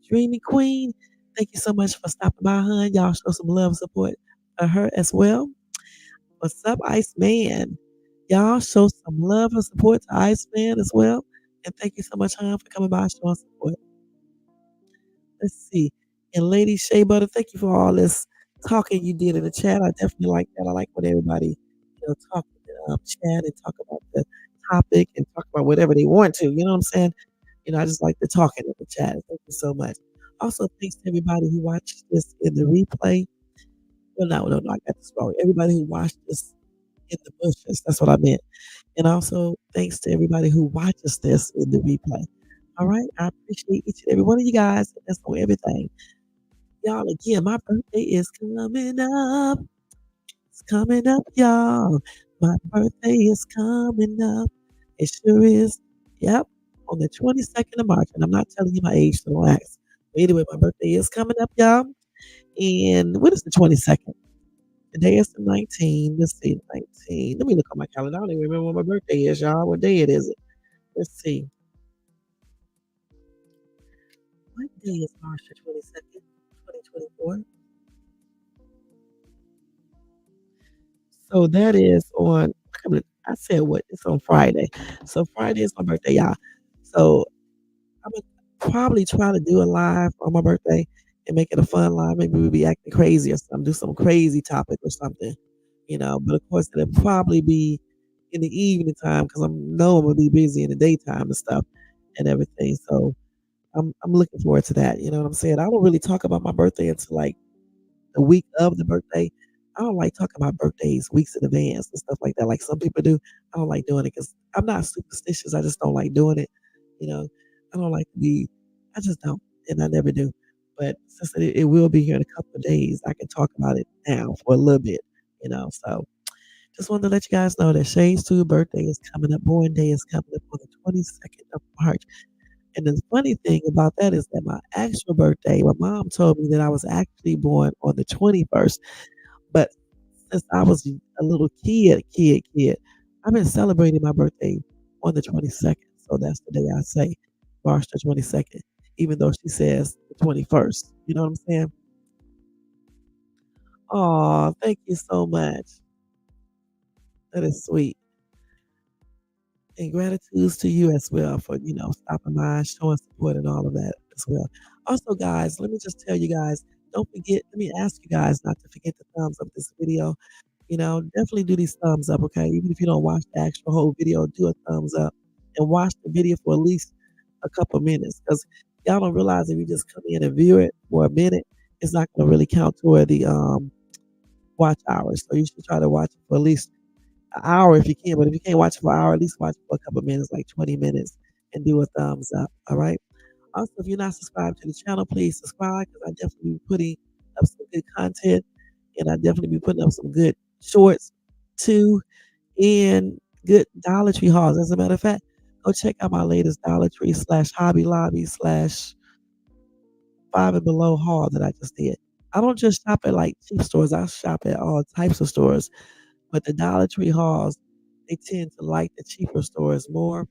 Dreamy Queen, thank you so much for stopping by, hon. Y'all show some love and support for her as well. What's up, Iceman? Y'all show some love and support to Iceman as well. And thank you so much, hon, for coming by showing support. Let's see. And Lady Shea Butter, thank you for all this talking you did in the chat. I definitely like that. I like when everybody, talk chat and talk about the topic and talk about whatever they want to. You know what I'm saying? I just like the talking in the chat. Thank you so much. Also, thanks to everybody who watched this in the replay. Well, no, I got this wrong. Everybody who watched this in the bushes. That's what I meant. And also, thanks to everybody who watches this in the replay. All right. I appreciate each and every one of you guys. That's on everything. Y'all, again, my birthday is coming up. It's coming up, y'all. My birthday is coming up. It sure is. Yep. On the 22nd of March. And I'm not telling you my age, so don't ask. But anyway, my birthday is coming up, y'all. And what is the 22nd? Today is the 19th. Let's see, 19. Let me look on my calendar. I don't even remember what my birthday is, y'all. What day it is it? Let's see. What day is March the 22nd, 2024? So that is on, I said what? It's on Friday. So Friday is my birthday, y'all. So I'm gonna probably try to do a live on my birthday and make it a fun live. Maybe we'll be acting crazy or something, do some crazy topic or something, But of course, it'll probably be in the evening time because I know I'm gonna be busy in the daytime and stuff and everything. So I'm looking forward to that. You know what I'm saying? I don't really talk about my birthday until like the week of the birthday. I don't like talking about birthdays weeks in advance and stuff like that, like some people do. I don't like doing it because I'm not superstitious. I just don't like doing it. You know, I don't like to be. I just don't, and I never do. But since it will be here in a couple of days, I can talk about it now for a little bit. So just wanted to let you guys know that Shay's 2 birthday is coming up. Born day is coming up on the 22nd of March. And the funny thing about that is that my actual birthday, my mom told me that I was actually born on the 21st. But since I was a little kid, I've been celebrating my birthday on the 22nd. So that's the day I say, March the 22nd, even though she says the 21st. You know what I'm saying? Oh, thank you so much. That is sweet. And gratitude to you as well for, stopping by, showing support and all of that as well. Also, guys, let me just tell you guys, don't forget, let me ask you guys not to forget to thumbs up this video. Definitely do these thumbs up, okay? Even if you don't watch the actual whole video, do a thumbs up and watch the video for at least a couple minutes because y'all don't realize if you just come in and view it for a minute, it's not going to really count toward the watch hours. So you should try to watch it for at least an hour if you can. But if you can't watch it for an hour, at least watch it for a couple of minutes, like 20 minutes, and do a thumbs up. All right. Also, if you're not subscribed to the channel, please subscribe because I definitely be putting up some good content, and I definitely be putting up some good shorts too, and good Dollar Tree hauls. As a matter of fact, go check out my latest Dollar Tree slash Hobby Lobby slash Five and Below haul that I just did. I don't just shop at like cheap stores. I shop at all types of stores. But the Dollar Tree hauls, they tend to like the cheaper stores more.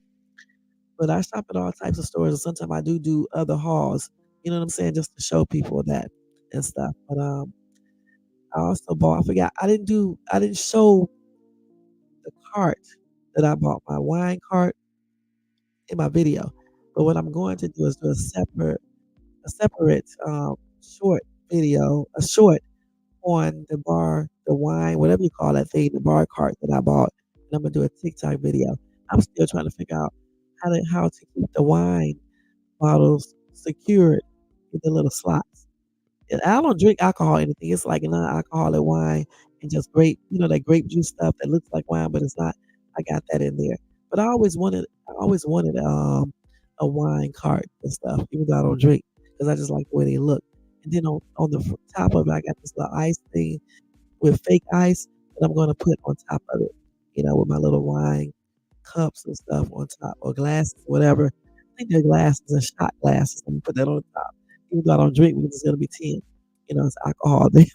But I shop at all types of stores, and sometimes I do other hauls. You know what I'm saying, just to show people that and stuff. But I also bought. I forgot. I didn't show the cart that I bought, my wine cart, in my video. But what I'm going to do is do a separate short video, a short on the bar, the wine, whatever you call that thing, the bar cart that I bought, and I'm gonna do a TikTok video. I'm still trying to figure out how to keep the wine bottles secured in the little slots. And I don't drink alcohol or anything. It's like non-alcoholic wine and just grape, that grape juice stuff that looks like wine, but it's not. I got that in there. But I always wanted a wine cart and stuff, even though I don't drink, because I just like the way they look. And then on the top of it, I got this little ice thing with fake ice that I'm gonna put on top of it, with my little wine cups and stuff on top or glasses, whatever. I think they're glasses and shot glasses. I'm gonna put that on the top. Even though I don't drink because it's gonna be 10. It's alcohol there.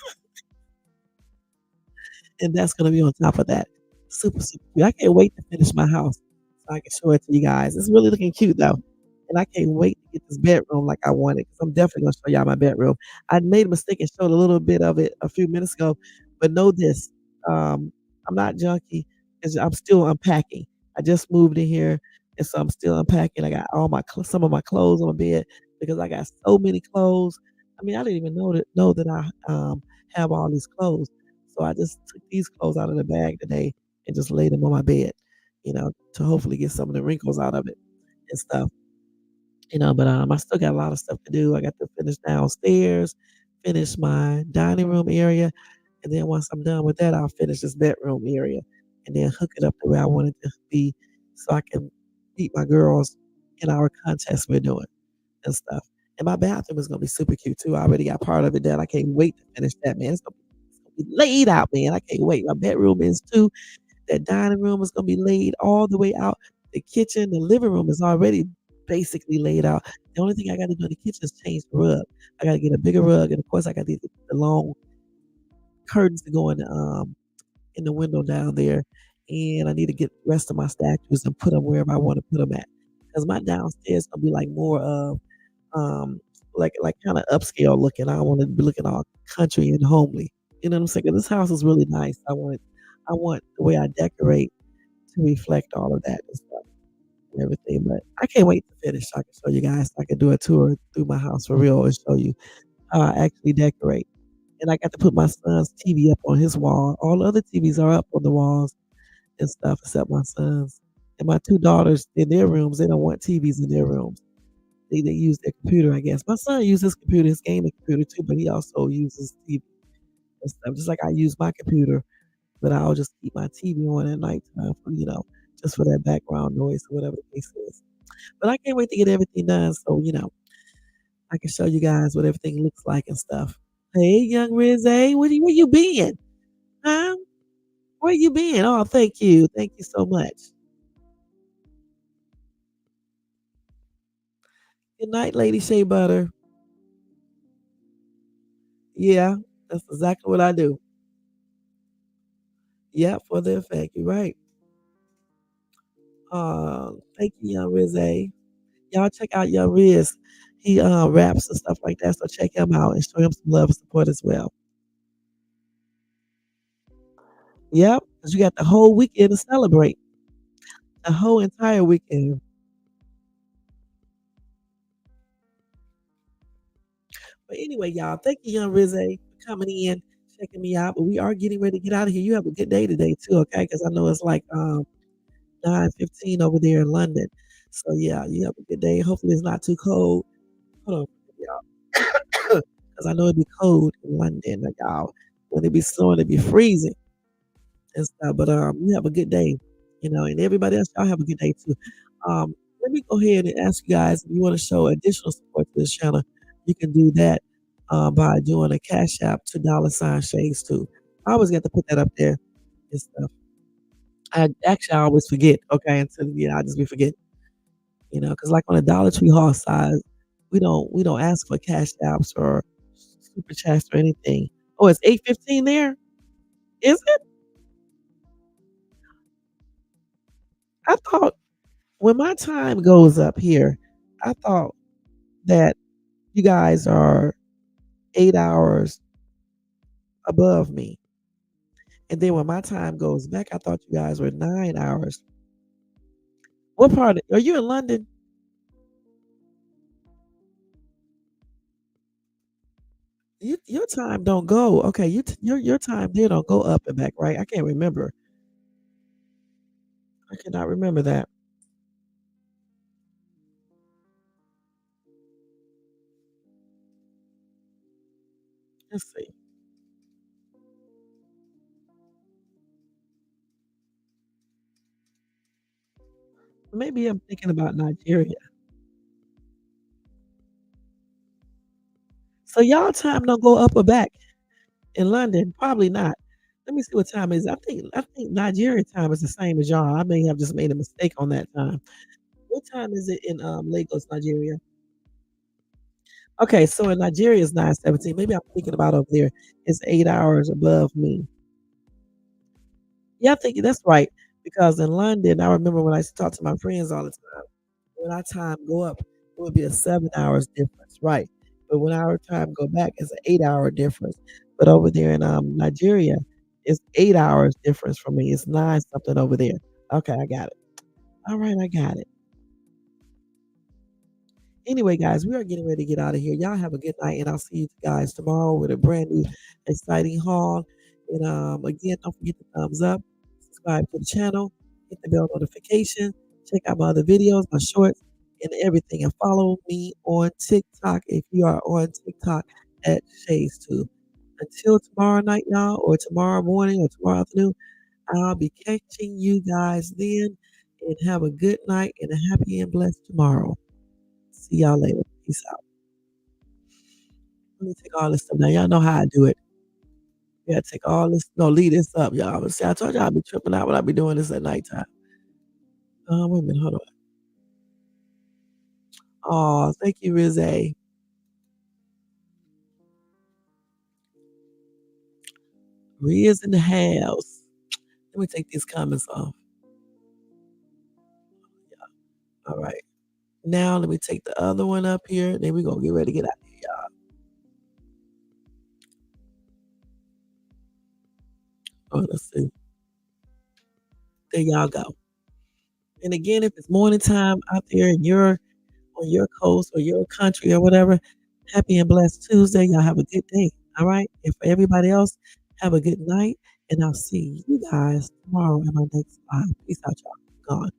And that's gonna be on top of that. Super, super cute. I can't wait to finish my house so I can show it to you guys. It's really looking cute though. And I can't wait to get this bedroom like I wanted because I'm definitely gonna show y'all my bedroom. I made a mistake and showed a little bit of it a few minutes ago, but know this. I'm not junky because I'm still unpacking. I just moved in here and so I'm still unpacking. I got some of my clothes on my bed because I got so many clothes. I mean, I didn't even know that I have all these clothes. So I just took these clothes out of the bag today and just laid them on my bed, to hopefully get some of the wrinkles out of it and stuff. But I still got a lot of stuff to do. I got to finish downstairs, finish my dining room area, and then once I'm done with that, I'll finish this bedroom area and then hook it up the way I want it to be so I can beat my girls in our contest we're doing and stuff. And my bathroom is gonna be super cute too. I already got part of it done. I can't wait to finish that, man. It's gonna be laid out, man. I can't wait. My bedroom is too. That dining room is gonna be laid all the way out. The kitchen, the living room is already basically laid out. The only thing I gotta do in the kitchen is change the rug. I gotta get a bigger rug, and of course, I got the long curtains to go in the window down there, and I need to get the rest of my statues and put them wherever I wanna put them at. Because my downstairs gonna be like more of, um, like kinda upscale looking. I don't wanna be looking all country and homely. You know what I'm saying? 'Cause this house is really nice. I want the way I decorate to reflect all of that and stuff and everything, but I can't wait to finish so I can show you guys, so I can do a tour through my house for real and show you how I actually decorate. And I got to put my son's TV up on his wall. All the other TVs are up on the walls and stuff except my son's. And my 2 daughters in their rooms, they don't want TVs in their rooms. They use their computer, I guess. My son uses his computer, his gaming computer too, but he also uses TV and stuff, just like I use my computer, but I'll just keep my TV on at nighttime for, just for that background noise or whatever the case is. But I can't wait to get everything done so, I can show you guys what everything looks like and stuff. Hey, young Rizzy, where you been? Huh? Where you been? Oh, thank you. Thank you so much. Good night, Lady Shea Butter. Yeah, that's exactly what I do. Yeah, for the effect. You're right. Thank you, young Rizzy. Y'all check out young Riz. He raps and stuff like that. So check him out and show him some love and support as well. Yep, because you got the whole weekend to celebrate. The whole entire weekend. But anyway, y'all, thank you, young Rizzy, for coming in, checking me out. But we are getting ready to get out of here. You have a good day today too, okay? Because I know it's like 9:15 over there in London. So yeah, you have a good day. Hopefully it's not too cold. Hold on, y'all. Because I know it'd be cold in London, like, y'all. When it be snowing, it be freezing and stuff. But you have a good day, and everybody else, y'all have a good day too. Let me go ahead and ask you guys if you want to show additional support to this channel, you can do that by doing a cash app to $ shades too. I always got to put that up there and stuff. I always forget. Okay, until I just be forgetting. Because like on a Dollar Tree haul size, we don't ask for cash apps or super chats or anything. Oh, it's 8:15 there. Is it? I thought when my time goes up here, I thought that you guys are 8 hours above me. And then when my time goes back, I thought you guys were 9 hours. What part are you in London? Your time don't go. Okay, your time there don't go up and back, right? I can't remember. I cannot remember that. Let's see. Maybe I'm thinking about Nigeria. So y'all time don't go up or back in London? Probably not. Let me see what time it is. I think Nigeria time is the same as y'all. I may have just made a mistake on that time. What time is it in Lagos, Nigeria? Okay, so in Nigeria it's 9:17. Maybe I'm thinking about over there. It's 8 hours above me. Yeah, I think that's right. Because in London, I remember when I used to talk to my friends all the time. When our time go up, it would be a 7 hours difference, right? But when our time go back, it's an 8 hour difference. But over there in Nigeria, it's 8 hours difference from me. It's nine something over there. Okay, I got it. All right, I got it. Anyway, guys, we are getting ready to get out of here. Y'all have a good night, and I'll see you guys tomorrow with a brand new exciting haul. And again, don't forget the thumbs up, subscribe to the channel, hit the bell notification, check out my other videos, my shorts, and everything. And follow me on TikTok if you are on TikTok at Shades Too. Until tomorrow night, y'all, or tomorrow morning, or tomorrow afternoon, I'll be catching you guys then. And have a good night and a happy and blessed tomorrow. See y'all later. Peace out. Let me take all this stuff down. Y'all know how I do it. You gotta take all this. No, leave this up, y'all. But see, I told y'all I'd be tripping out when I be doing this at nighttime. Wait a minute. Hold on. Oh, thank you, Rizé. Riz in the house. Let me take these comments off. All right. Now let me take the other one up here. Then we're gonna get ready to get out of here, y'all. Oh, let's see. There y'all go. And again, if it's morning time out there and you're on your coast or your country or whatever, happy and blessed Tuesday. Y'all have a good day. All right. And for everybody else, have a good night. And I'll see you guys tomorrow in my next live. Peace out, y'all. Gone.